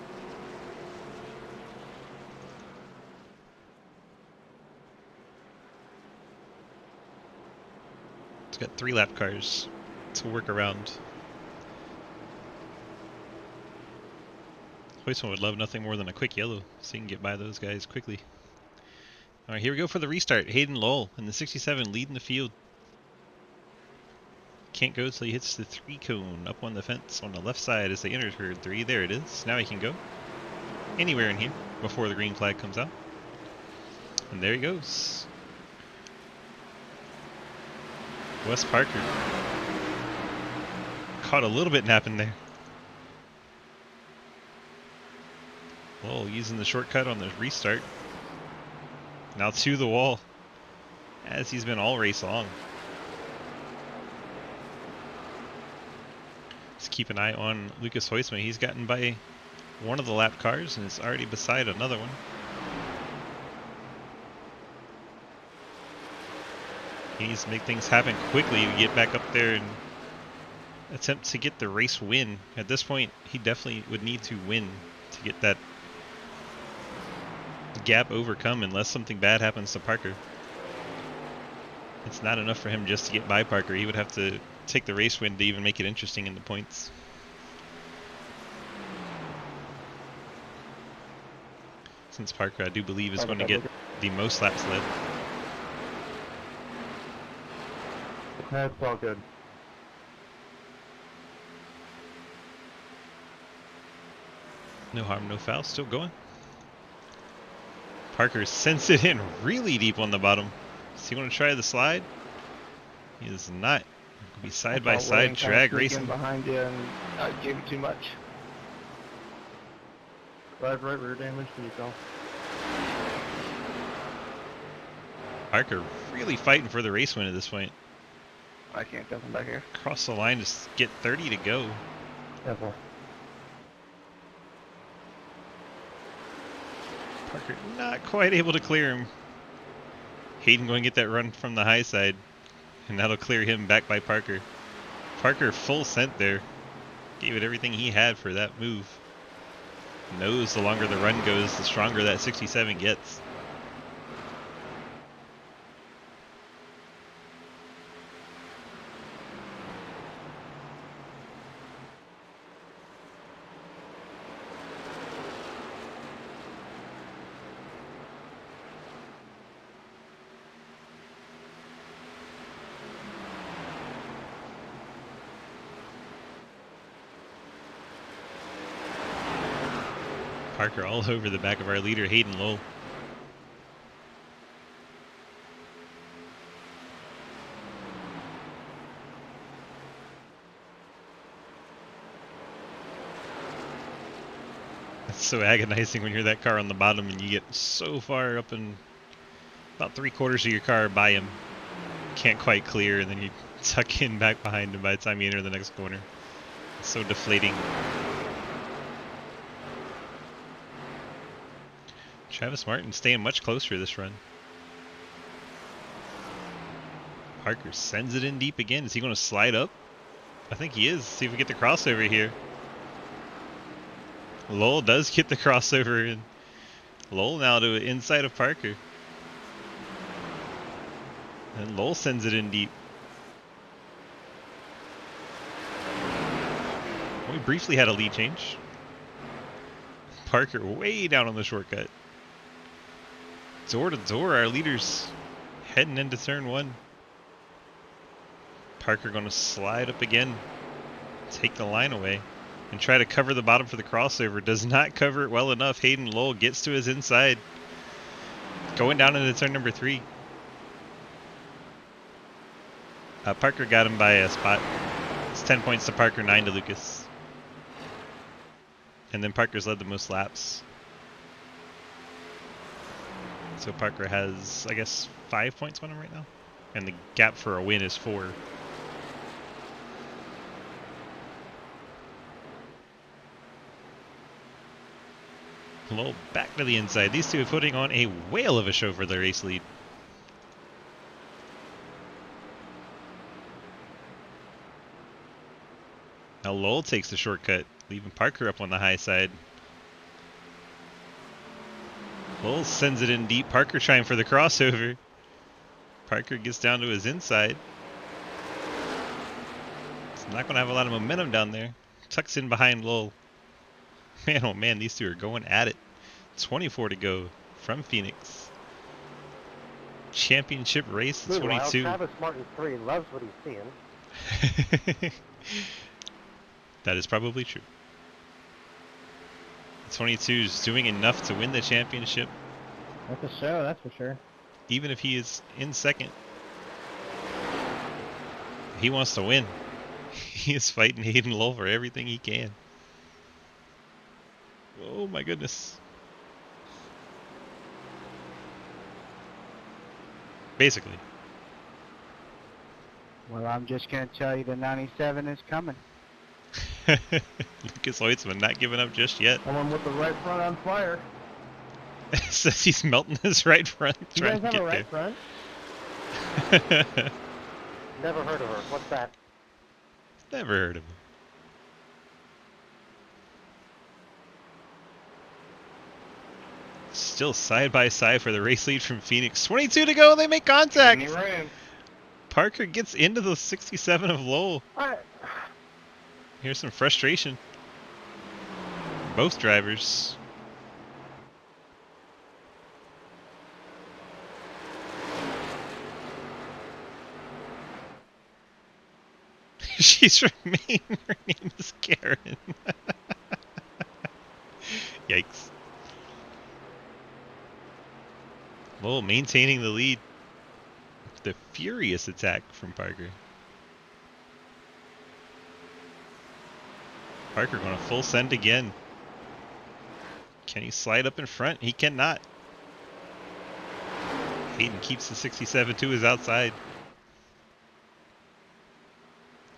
He's got 3 lap cars to work around. Hoisman would love nothing more than a quick yellow, so he can get by those guys quickly. Alright, here we go for the restart. Hayden Lowell in the 67 leading the field. Can't go till he hits the 3 cone up on the fence on the left side as they enter turn 3. There it is. Now he can go anywhere in here before the green flag comes out. And there he goes. Wes Parker caught a little bit napping there. Lowell using the shortcut on the restart. Now to the wall, as he's been all race long. Just keep an eye on Lucas Hoisman. He's gotten by one of the lap cars and is already beside another one. He needs to make things happen quickly to get back up there and attempt to get the race win. At this point, he definitely would need to win to get that gap overcome unless something bad happens to Parker. It's not enough for him just to get by Parker. He would have to take the race win to even make it interesting in the points. Since Parker, I do believe, is going to get the most laps led. That's all good. No harm, no foul. Still going. Parker sends it in really deep on the bottom. Is he going to try the slide? He is not. It'll be side by side drag racing. behind you and gave you too much. Drive right rear damage to yourself. Parker really fighting for the race win at this point. I can't come from back here. Cross the line to get 30 to go. Careful. Parker not quite able to clear him. Hayden going to get that run from the high side, and that'll clear him back by Parker. Parker full sent there. Gave it everything he had for that move. Knows the longer the run goes, the stronger that 67 gets. Parker all over the back of our leader, Hayden Lowell. It's so agonizing when you're that car on the bottom and you get so far up and about 3/4 of your car by him. Can't quite clear, and then you tuck in back behind him by the time you enter the next corner. It's so deflating. Travis Martin staying much closer this run. Parker sends it in deep again. Is he going to slide up? I think he is. See if we get the crossover here. Lowell does get the crossover in. Lowell now to inside of Parker. And Lowell sends it in deep. We briefly had a lead change. Parker way down on the shortcut. Door to door, our leaders heading into turn 1. Parker going to slide up again, take the line away, and try to cover the bottom for the crossover. Does not cover it well enough. Hayden Lowell gets to his inside, going down into turn number 3. Parker got him by a spot. It's 10 points to Parker, 9 to Lucas. And then Parker's led the most laps. So Parker has, I guess, 5 points on him right now. And the gap for a win is 4. Lowell back to the inside. These two are putting on a whale of a show for the race lead. Now Lowell takes the shortcut, leaving Parker up on the high side. Lowell sends it in deep. Parker trying for the crossover. Parker gets down to his inside. It's not going to have a lot of momentum down there. Tucks in behind Lowell. Man, oh man, these two are going at it. 24 to go from Phoenix. Championship race, Meanwhile, 22. Travis Martin 3 loves what he's seeing. That is probably true. 22 is doing enough to win the championship, That's a show, that's for sure. even if he is in second. He wants to win. He is fighting Hayden Lowell for everything he can. Oh my goodness. Basically. Well, I'm just going to tell you the 97 is coming. Lucas Hoytsman not giving up just yet. Someone with the right front on fire. Says he's melting his right front You trying guys to have a get right there. front? Never heard of her. What's that? Never heard of him. Still side by side for the race lead from Phoenix. 22 to go. They make contact. Any room. Parker gets into the 67 of Lowell. I, Here's some frustration. Both drivers. She's from Maine. Her name is Karen. Yikes. Lowell maintaining the lead. The furious attack from Parker. Parker going to full send again. Can he slide up in front? He cannot. Hayden keeps the 67 to his outside.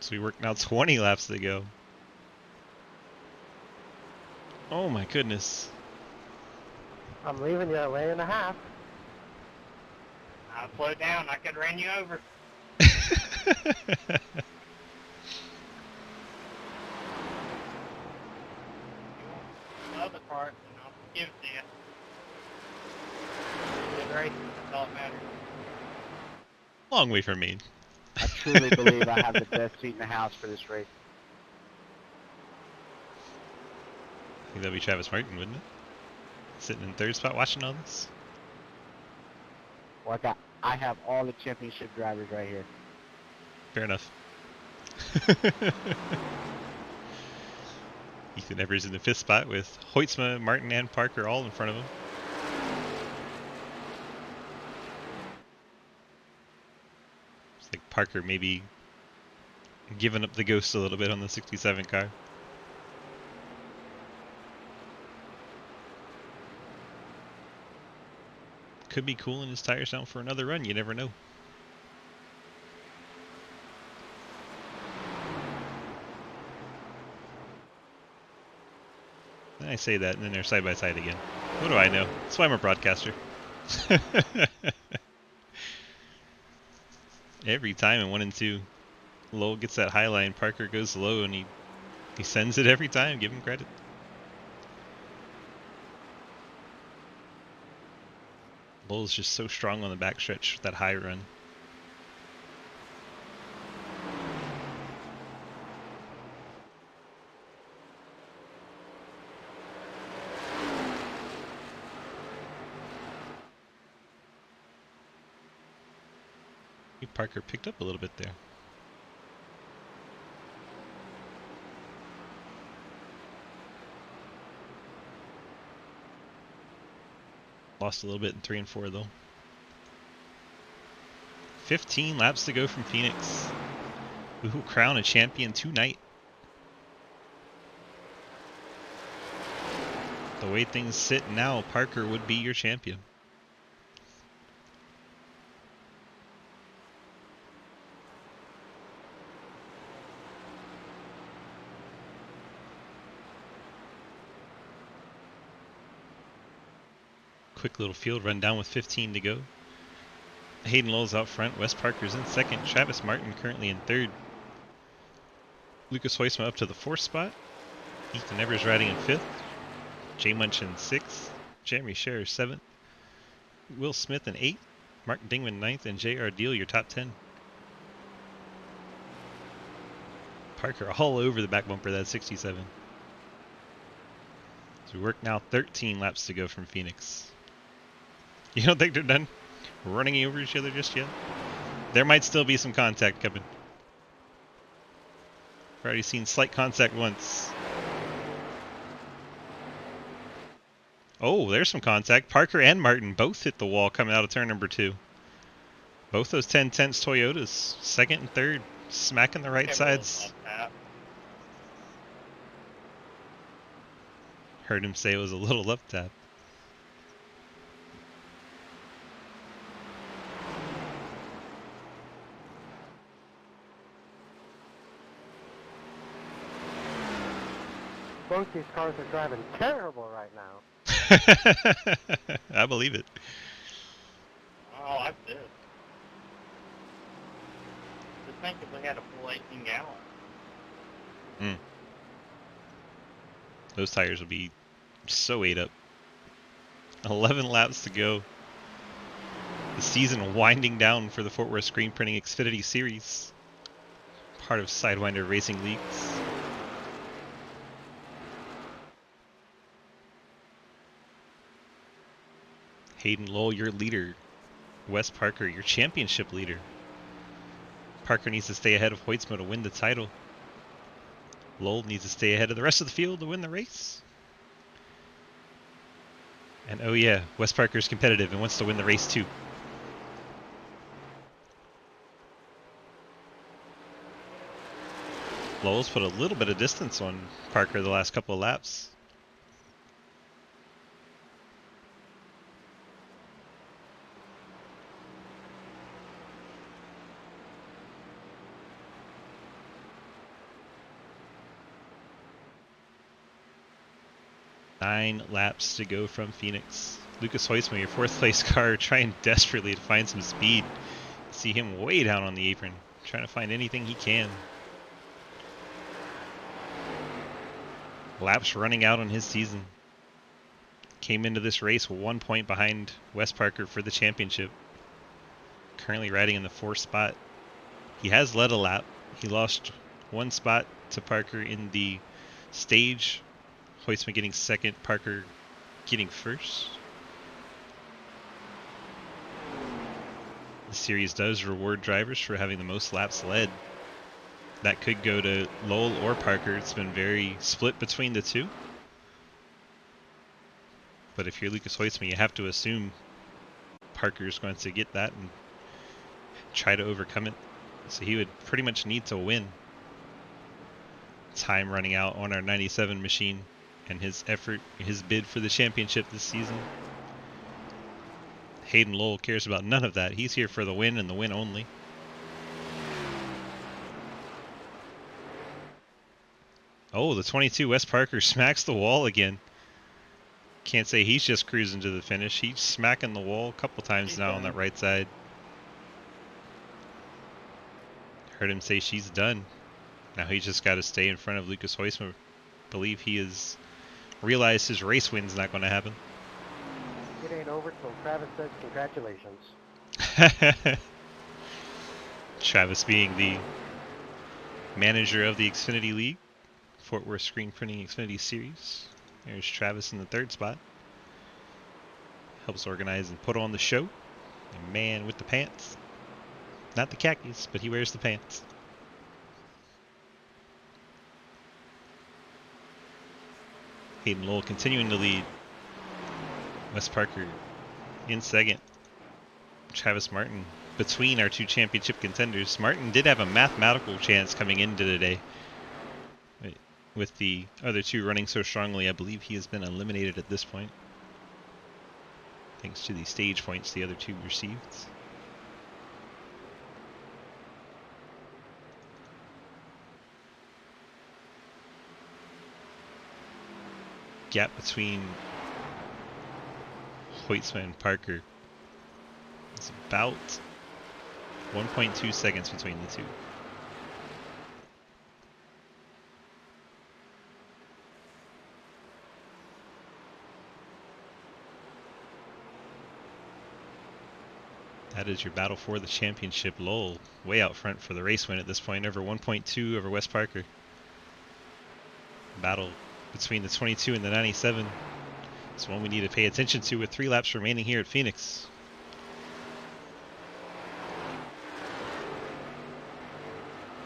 So we work now 20 laps to go. Oh my goodness. I'm leaving you a lane and a half. I'll slow down. I could run you over. The other part, and I'll give it to you. Good race. That's all that matters. Long way from Maine. I truly believe I have the best seat in the house for this race. I think that'd be Travis Martin, wouldn't it? Sitting in third spot watching all this. Well, I have all the championship drivers right here. Fair enough. Ethan Evers in the fifth spot with Hoytsma, Martin, and Parker all in front of him. It's like Parker maybe giving up the ghost a little bit on the 67 car. Could be cooling his tires down for another run. You never know. Then I say that, and then they're side by side again. What do I know? That's why I'm a broadcaster. Every time in 1 and 2, Lowell gets that high line, Parker goes low, and he sends it every time. Give him credit. Lowell's just so strong on the backstretch with that high run. Parker picked up a little bit there. Lost a little bit in 3 and 4 though. 15 laps to go from Phoenix. Who will crown a champion tonight? The way things sit now, Parker would be your champion. Quick little field run down with 15 to go. Hayden Lowell's out front. Wes Parker's in second. Travis Martin currently in third. Lucas Hoisma up to the 4th spot. Ethan Evers riding in 5th. Jay Munch in 6th. Jeremy Scherer 7th. Will Smith in 8th. Mark Dingman 9th. And J.R. Deal your top 10. Parker all over the back bumper. That's 67. So we work now 13 laps to go from Phoenix. You don't think they're done running over each other just yet? There might still be some contact coming. I've already seen slight contact once. Oh, there's some contact. Parker and Martin both hit the wall coming out of turn number 2. Both those 10-tenths Toyotas, 2nd and 3rd, smacking the right sides. Heard him say it was a little left tap. Both these cars are driving terrible right now. I believe it. Oh, I did. Just think if we had a full 18 gallon. Those tires will be so ate up. 11 laps to go. The season winding down for the Fort Worth Screen Printing Xfinity Series. Part of Sidewinder Racing Leagues. Hayden Lowell, your leader. Wes Parker, your championship leader. Parker needs to stay ahead of Hoytsma to win the title. Lowell needs to stay ahead of the rest of the field to win the race. And oh yeah, Wes Parker's competitive and wants to win the race too. Lowell's put a little bit of distance on Parker the last couple of laps. Nine laps to go from Phoenix. Lucas Hoisma, your 4th place car, trying desperately to find some speed. See him way down on the apron, trying to find anything he can. Laps running out on his season. Came into this race 1 point behind Wes Parker for the championship. Currently riding in the 4th spot. He has led a lap. He lost 1 spot to Parker in the stage. Hoisma getting 2nd, Parker getting 1st. The series does reward drivers for having the most laps led. That could go to Lowell or Parker. It's been very split between the two. But if you're Lucas Hoisma, you have to assume Parker's going to get that and try to overcome it. So he would pretty much need to win. Time running out on our 97 machine. And his effort, his bid for the championship this season. Hayden Lowell cares about none of that. He's here for the win and the win only. Oh, the 22 Wes Parker smacks the wall again. Can't say he's just cruising to the finish. He's smacking the wall a couple times now on that right side. Heard him say she's done. Now he's just got to stay in front of Lucas Hoisma. Believe he has realized his race win's not going to happen. It ain't over till Travis says congratulations. Travis being the manager of the Xfinity League, Fort Worth Screen Printing Xfinity Series. There's Travis in the 3rd spot. Helps organize and put on the show. A man with the pants. Not the khakis, but he wears the pants. Hayden Lowell continuing to lead. Wes Parker in 2nd. Travis Martin between our 2 championship contenders. Martin did have a mathematical chance coming into today. With the other 2 running so strongly, I believe he has been eliminated at this point. Thanks to the stage points the other 2 received. Gap between Hoytsma and Parker. It's about 1.2 seconds between the two. That is your battle for the championship. Lowell way out front for the race win at this point, over 1.2 over Wes Parker. Battle between the 22 and the 97. It's one we need to pay attention to with 3 laps remaining here at Phoenix.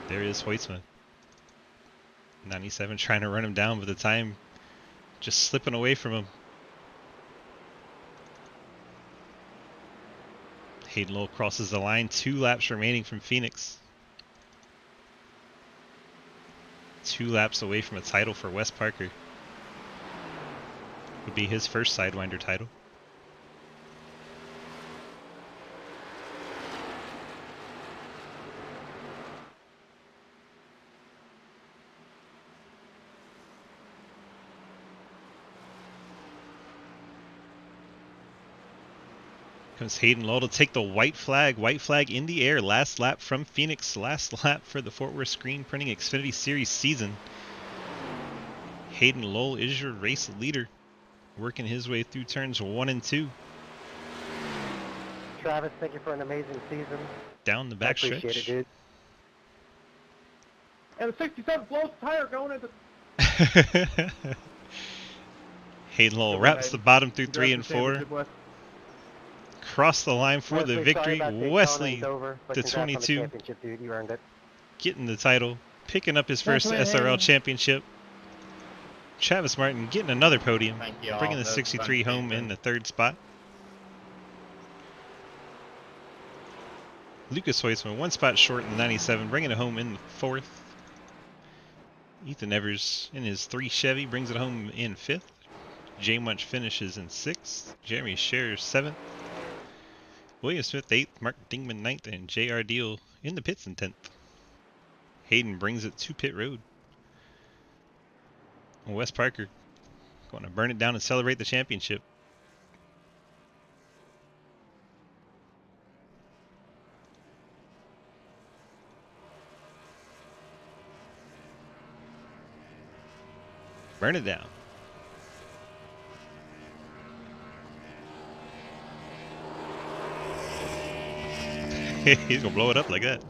There is Hoytsma. 97 trying to run him down, but the time just slipping away from him. Hayden Lowell crosses the line. 2 laps remaining from Phoenix. 2 laps away from a title for Wes Parker. Would be his first Sidewinder title. Comes Hayden Lowell to take the white flag. White flag in the air. Last lap from Phoenix. Last lap for the Fort Worth Screen Printing Xfinity Series season. Hayden Lowell is your race leader, working his way through turns 1 and 2. Travis, thank you for an amazing season. Down the I back appreciate stretch. it, dude. And the 67 blows the tire going into. Hayden Lowell Good one, wraps Hayden. the bottom through Congrats 3 on and the 4. championship, Wes. Cross the line for the Wesley, sorry victory. about Daytona Wesley and Dover, but to congrats on the 22. championship, dude. You earned it. Getting the title, picking up his Thanks, first man. SRL championship. Travis Martin getting another podium, Thank you all. bringing the That was 63 fun home season. in the 3rd spot. Lucas Hoytsma 1 spot short in the 97, bringing it home in the 4th. Ethan Evers in his 3 Chevy brings it home in 5th. Jay Munch finishes in 6th. Jeremy Scherer 7th. William Smith 8th. Mark Dingman 9th. And J.R. Deal in the pits in 10th. Hayden brings it to pit road. And Wes Parker going to burn it down and celebrate the championship. Burn it down. He's gonna blow it up like that.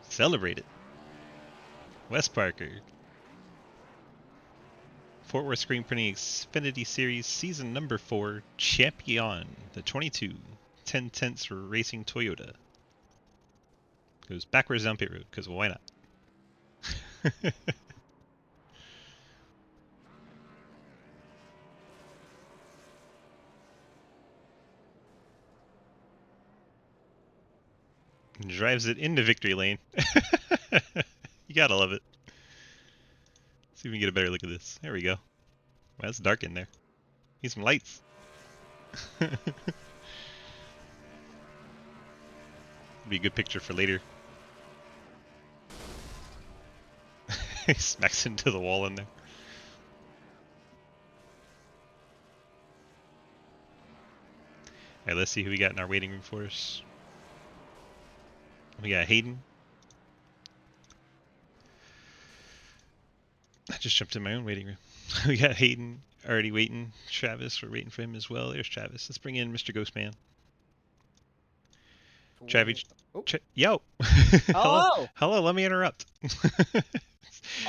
Celebrate it. Wes Parker. Fort Worth Screen Printing Xfinity Series Season number 4 Champion. The 22 10/10 Racing Toyota. Goes backwards down pit road, because why not? Drives it into victory lane. You gotta love it. See if we can get a better look at this. There we go. Well, it's dark in there. Need some lights. Be a good picture for later. He smacks into the wall in there. Alright, let's see who we got in our waiting room for us. We got Hayden. I just jumped in my own waiting room. We got Hayden already waiting. Travis, we're waiting for him as well. There's Travis. Let's bring in Mr. Ghostman. Travis. Oh. Yo! Hello! Hello, let me interrupt.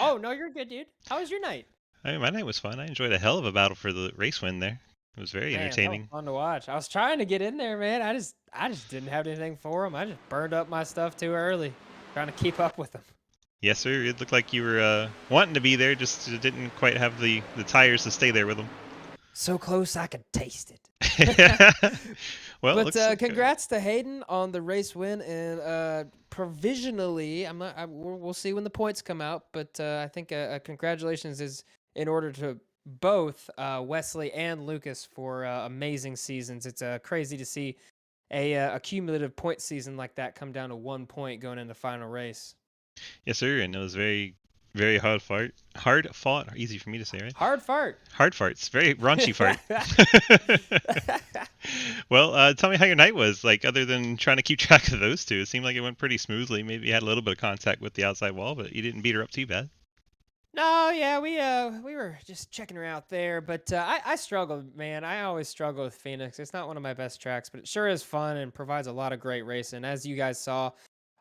Oh, no, you're good, dude. How was your night? I mean, my night was fun. I enjoyed a hell of a battle for the race win there. It was very Man, that was entertaining. fun to watch. I was trying to get in there, man. I just didn't have anything for them. I just burned up my stuff too early, trying to keep up with them. Yes, sir. It looked like you were wanting to be there, just didn't quite have the tires to stay there with them. So close, I could taste it. Well, But looks like, congrats to Hayden on the race win, and provisionally, we'll see when the points come out. But I think congratulations is in order to both Wesley and Lucas for amazing seasons. It's crazy to see a cumulative point season like that come down to 1 point going into the final race. Yes, sir. And it was very, Very hard fart. Hard fought. Easy for me to say, right? Hard fart. Hard farts. Very raunchy fart. Well, tell me how your night was. Like, other than trying to keep track of those two, it seemed like it went pretty smoothly. Maybe you had a little bit of contact with the outside wall, but you didn't beat her up too bad. No, yeah, we were just checking her out there, but I struggled, man. I always struggle with Phoenix. It's not one of my best tracks, but it sure is fun and provides a lot of great racing. As you guys saw,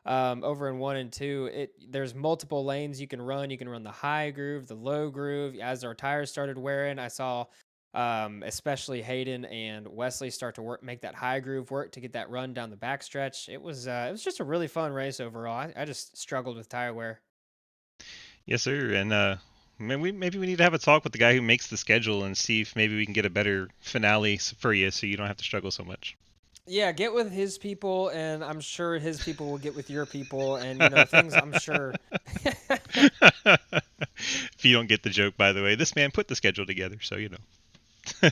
over in 1 and 2, there's multiple lanes you can run. You can run the high groove, the low groove. As our tires started wearing, I saw especially Hayden and Wesley start to make that high groove work to get that run down the backstretch. It was just a really fun race overall. I just struggled with tire wear. Yes, sir. And maybe we need to have a talk with the guy who makes the schedule and see if maybe we can get a better finale for you, so you don't have to struggle so much. Yeah, get with his people, and I'm sure his people will get with your people, and things. I'm sure. If you don't get the joke, by the way, this man put the schedule together, so you know.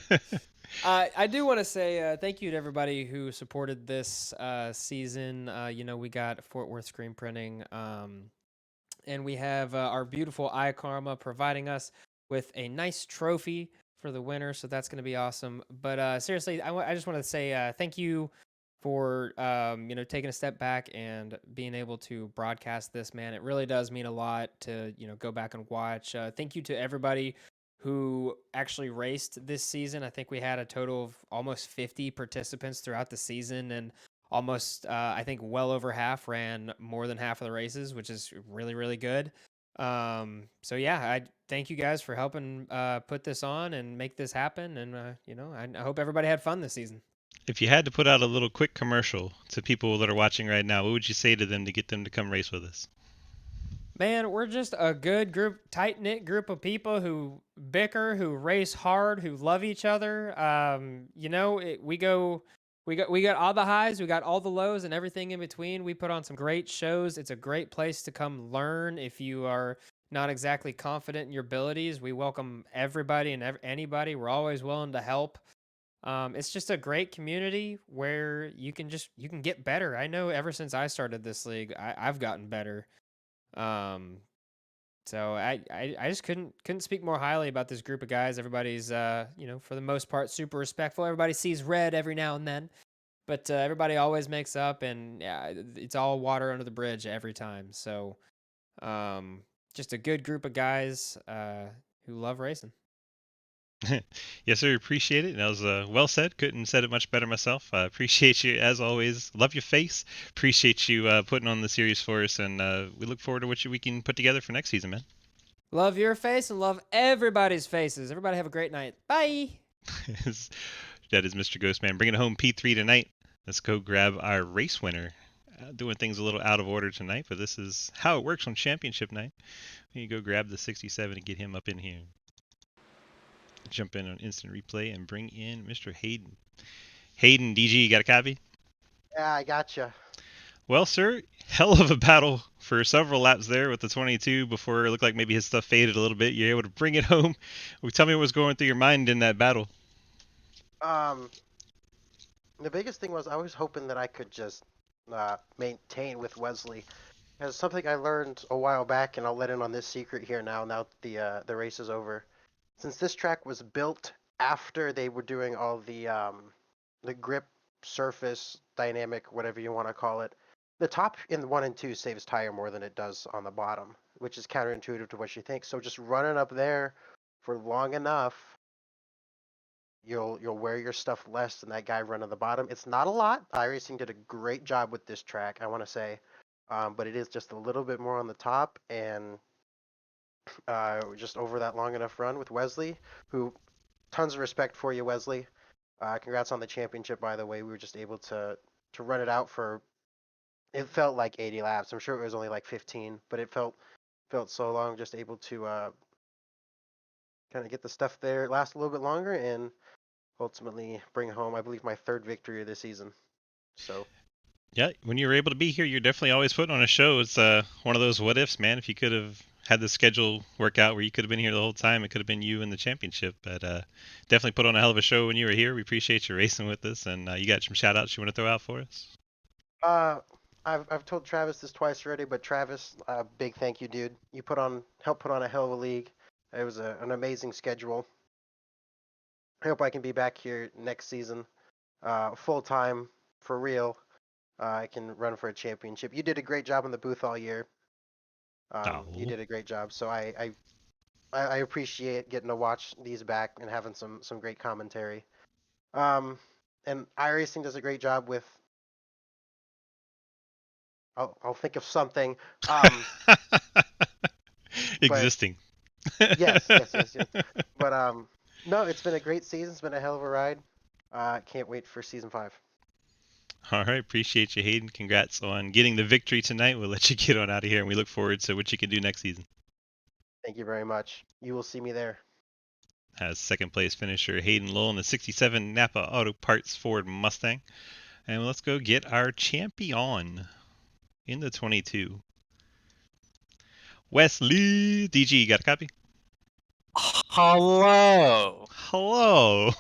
I do want to say thank you to everybody who supported this season. We got Fort Worth Screen Printing, and we have our beautiful iKarma providing us with a nice trophy for the winner, so that's going to be awesome. But seriously, I just want to say thank you for taking a step back and being able to broadcast this, man. It really does mean a lot to go back and watch. Thank you to everybody who actually raced this season. I think we had a total of almost 50 participants throughout the season, and almost I think well over half ran more than half of the races, which is really, really good. So yeah, I thank you guys for helping put this on and make this happen, and I hope everybody had fun this season. If you had to put out a little quick commercial to people that are watching right now, what would you say to them to get them to come race with us? Man, we're just a good group, tight-knit group of people who bicker, who race hard, who love each other. We got all the highs, we got all the lows, and everything in between. We put on some great shows. It's a great place to come learn if you are not exactly confident in your abilities. We welcome everybody and anybody. We're always willing to help. It's just a great community where you can get better. I know ever since I started this league, I've gotten better. So I just couldn't speak more highly about this group of guys. Everybody's for the most part super respectful. Everybody sees red every now and then, but everybody always makes up, and yeah, it's all water under the bridge every time. So just a good group of guys who love racing. Yes, sir. Appreciate it. That was well said. Couldn't said it much better myself. Appreciate you as always. Love your face. Appreciate you putting on the series for us, and we look forward to what we can put together for next season, man. Love your face and love everybody's faces. Everybody have a great night. Bye. That is Mr. Ghostman bringing home P3 tonight. Let's go grab our race winner. Doing things a little out of order tonight, but this is how it works on championship night. We can go grab the 67 and get him up in here. Jump in on instant replay and bring in Mr. Hayden. Hayden, DG, you got a copy? Yeah, I gotcha. Well, sir, hell of a battle for several laps there with the 22 before it looked like maybe his stuff faded a little bit. You're able to bring it home. Tell me what was going through your mind in that battle. The biggest thing was I was hoping that I could just maintain with Wesley. Because something I learned a while back, and I'll let in on this secret here now the race is over. Since this track was built after they were doing all the grip, surface, dynamic, whatever you want to call it, the top in 1 and 2 saves tire more than it does on the bottom, which is counterintuitive to what you think. So just running up there for long enough, you'll wear your stuff less than that guy running the bottom. It's not a lot. iRacing did a great job with this track, I want to say, but it is just a little bit more on the top, and just over that long enough run with Wesley, who tons of respect for you, Wesley. Congrats on the championship, by the way. We were just able to run it out for, it felt like 80 laps. I'm sure it was only like 15, but it felt so long, just able to kind of get the stuff there, last a little bit longer, and ultimately bring home, I believe, my 3rd victory of the season. So yeah, when you were able to be here, you're definitely always putting on a show. It's one of those what ifs, man. If you could have had the schedule work out where you could have been here the whole time, it could have been you in the championship. But definitely put on a hell of a show when you were here. We appreciate you racing with us, and you got some shout outs you want to throw out for us? I've told Travis this twice already, but Travis, big thank you, dude. You helped put on a hell of a league. It was an amazing schedule. I hope I can be back here next season, full time for real. I can run for a championship. You did a great job in the booth all year. You Oh. did a great job. So I appreciate getting to watch these back and having some great commentary. And iRacing does a great job with. I'll think of something. Existing. Yes. But no, it's been a great season. It's been a hell of a ride. Can't wait for season 5. All right, appreciate you, Hayden. Congrats on getting the victory tonight. We'll let you get on out of here, and we look forward to what you can do next season. Thank you very much. You will see me there. Has second place finisher Hayden Lowell in the 67 Napa Auto Parts Ford Mustang. And let's go get our champion in the 22. Wesley DG, you got a copy? Hello. Hello.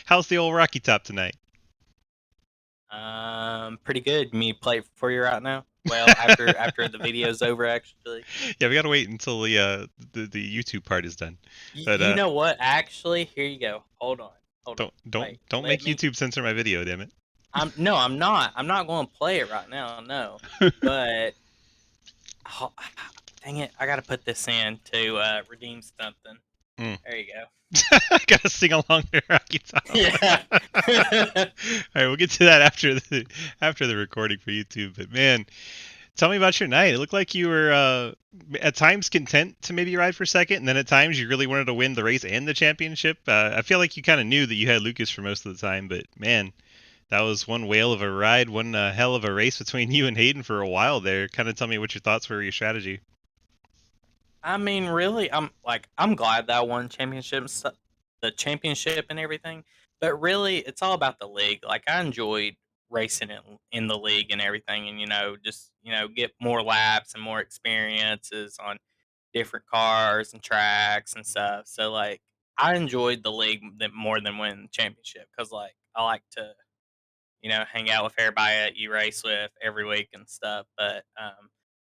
How's the old Rocky Top tonight? Pretty good. Me play it for you right now. Well, after the video's over, actually. Yeah, we gotta wait until the YouTube part is done. But, you know what? Actually, here you go. Hold on. Don't make YouTube censor my video, damn it. I'm not. I'm not going to play it right now. No. But dang it, I gotta put this in to redeem something. There you go. I gotta sing along to Rocky Top. Yeah. All right, we'll get to that after the recording for YouTube. But man, tell me about your night. It looked like you were at times content to maybe ride for second, and then at times you really wanted to win the race and the championship. I feel like you kind of knew that you had Lucas for most of the time, but man, that was one whale of a ride, one hell of a race between you and Hayden for a while there. Kind of tell me what your thoughts were, your strategy. I mean, really, I'm glad that I won the championship and everything. But really, it's all about the league. Like, I enjoyed racing in the league and everything, and just get more laps and more experiences on different cars and tracks and stuff. So like, I enjoyed the league more than winning the championship because like I like to hang out with everybody that you race with every week and stuff. But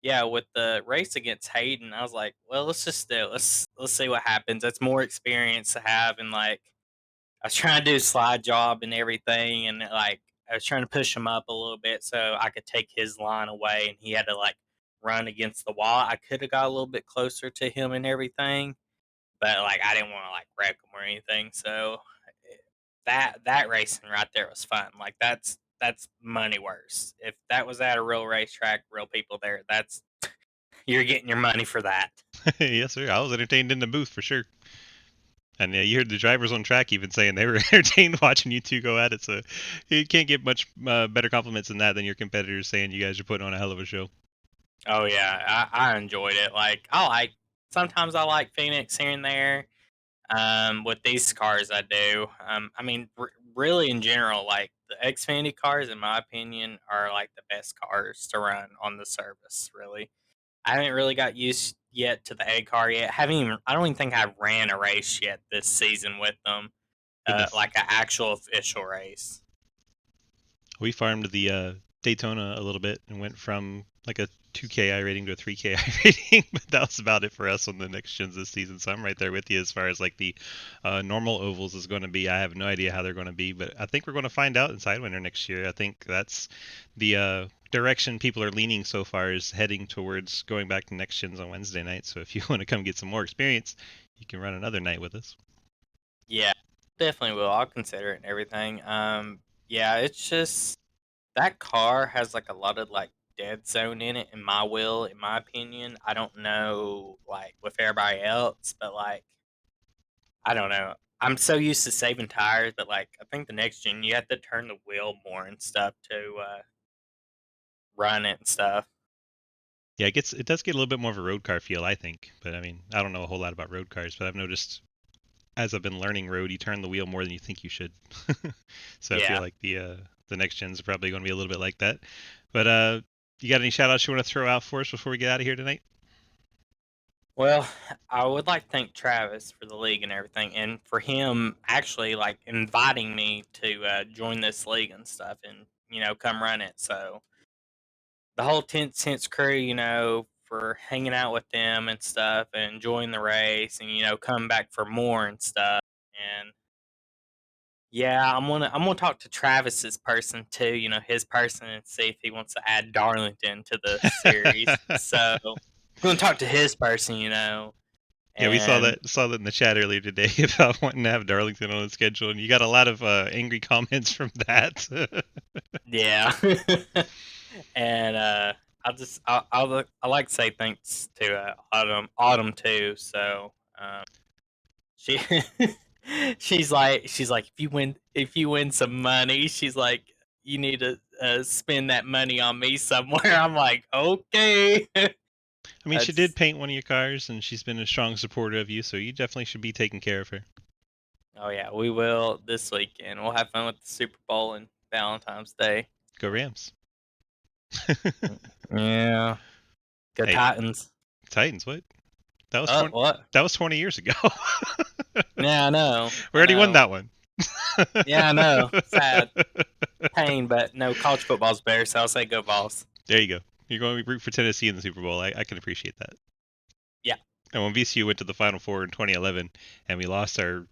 yeah, with the race against Hayden, I was like, well, let's just do it. Let's see what happens. That's more experience to have, and like I was trying to do a slide job and everything, and like I was trying to push him up a little bit so I could take his line away, and he had to like run against the wall. I could have got a little bit closer to him and everything, but like I didn't want to like wreck him or anything. So that racing right there was fun. Like that's money worse. If that was at a real racetrack, real people there, that's you're getting your money for that. Yes, sir. I was entertained in the booth for sure. And yeah, you heard the drivers on track even saying they were entertained watching you two go at it. So you can't get much better compliments than that than your competitors saying you guys are putting on a hell of a show. Oh yeah, I enjoyed it. Like sometimes I like Phoenix here and there. With these cars, I do. I mean, really in general, like the Xfinity cars, in my opinion, are like the best cars to run on the service. Really, I haven't really got used yet to the egg car yet. I don't even think I ran a race yet this season with them, like an actual official race. We farmed the Daytona a little bit and went from like a 2K rating to a 3K rating, but that was about it for us on the next gens this season. So I'm right there with you as far as like the normal ovals is going to be. I have no idea how they're going to be, but I think we're going to find out in Sidewinder next year. I think that's the direction people are leaning so far, is heading towards going back to next gens on Wednesday night. So if you want to come get some more experience, you can run another night with us. Yeah, definitely will. I'll consider it and everything. Yeah, it's just that car has like a lot of like dead zone in it in my opinion. I don't know like with everybody else, but like I don't know. I'm so used to saving tires, but like I think the next gen you have to turn the wheel more and stuff to run it and stuff. Yeah, it does get a little bit more of a road car feel, I think. But I mean, I don't know a whole lot about road cars, but I've noticed as I've been learning road, you turn the wheel more than you think you should. So I feel like the next gens are probably going to be a little bit like that. But you got any shout outs you want to throw out for us before we get out of here tonight? Well, I would like to thank Travis for the league and everything, and for him actually like inviting me to join this league and stuff, and come run it. So the whole 10th Sense crew, you know, for hanging out with them and stuff and enjoying the race and, you know, coming back for more and stuff. And yeah, I'm gonna talk to Travis's person too, you know, his person, and see if he wants to add Darlington to the series. So I'm gonna talk to his person, you know. Yeah, we And saw that in the chat earlier today about wanting to have Darlington on the schedule, and you got a lot of angry comments from that. yeah. And I like to say thanks to Autumn too. So she she's like if you win some money, she's like, you need to spend that money on me somewhere. I'm like, okay. I mean, she That's- did paint one of your cars, and she's been a strong supporter of you, so you definitely should be taking care of her. Oh yeah, we will this weekend. We'll have fun with the Super Bowl and Valentine's Day. Go Rams. Yeah. Go Hey. Titans. Titans, what? That was What? That was 20 years ago. Yeah, I know. We already won know. that one. Yeah, I know. Sad. Pain, but no, college football's better, so I'll say go Vols. There you go. You're going to root for Tennessee in the Super Bowl. I can appreciate that. Yeah. And when VCU went to the Final Four in 2011, and we lost our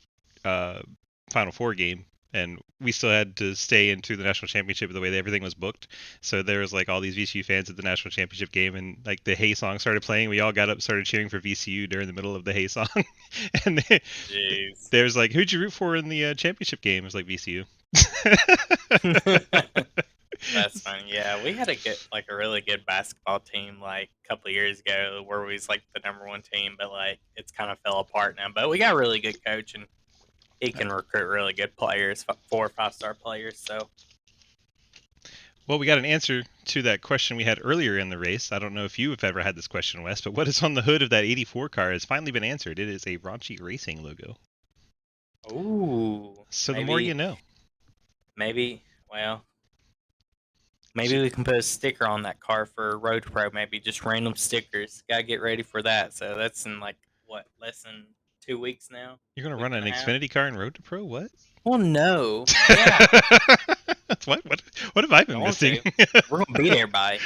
Final Four game, and we still had to stay into the national championship the way that everything was booked. So there was like all these VCU fans at the national championship game, and like the Hey song started playing. We all got up, started cheering for VCU during the middle of the Hey song. And Jeez. there's like, who'd you root for in the championship game? It was like VCU. That's funny. Yeah, we had a really good basketball team like a couple of years ago where we was like the #1 team, but like it's kind of fell apart now. But we got a really good coach, and he can recruit really good players, 4 or 5-star players. So Well, we got an answer to that question we had earlier in the race. I don't know if you have ever had this question, Wes, but what is on the hood of that 84 car has finally been answered. It is a Raunchy Racing logo. ooh. So the more you know. Maybe we can put a sticker on that car for Road Pro. Maybe just random stickers. Gotta get ready for that. So that's in like less than 2 weeks now. You're going to run Week an and a half? Xfinity car in Road to Pro? What? Well, no. Yeah, What have I been Don't missing? we're gonna beat everybody.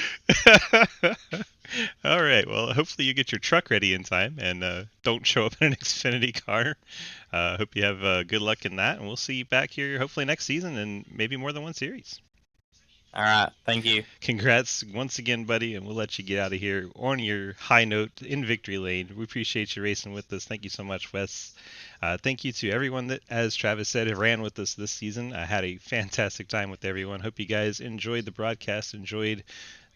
All right. Well, hopefully you get your truck ready in time and don't show up in an Xfinity car. Hope you have good luck in that, and we'll see you back here hopefully next season and maybe more than one series. All right, thank you. Congrats once again, buddy, and we'll let you get out of here on your high note in victory lane. We appreciate you racing with us. Thank you so much, Wes. Thank you to everyone that, as Travis said, ran with us this season. I had a fantastic time with everyone. Hope you guys enjoyed the broadcast, enjoyed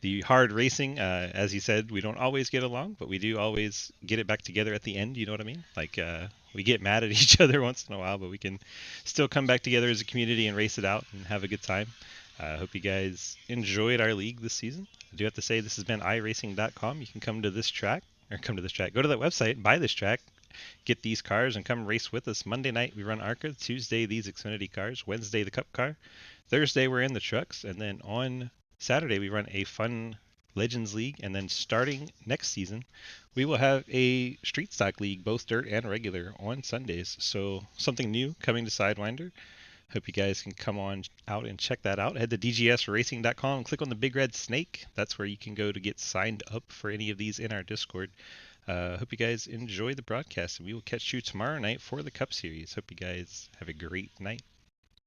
the hard racing. As he said, we don't always get along, but we do always get it back together at the end. You know what I mean? Like, we get mad at each other once in a while, but we can still come back together as a community and race it out and have a good time. I hope you guys enjoyed our league this season. I do have to say this has been iRacing.com. You can come to this track, go to that website, buy this track, get these cars, and come race with us. Monday night we run ARCA, Tuesday these Xfinity cars, Wednesday the Cup car, Thursday we're in the trucks, and then on Saturday we run a fun Legends League, and then starting next season we will have a Street Stock League, both dirt and regular, on Sundays. So something new coming to Sidewinder. Hope you guys can come on out and check that out. Head to dgsracing.com and click on the big red snake. That's where you can go to get signed up for any of these in our Discord. Hope you guys enjoy the broadcast, and we will catch you tomorrow night for the Cup Series. Hope you guys have a great night.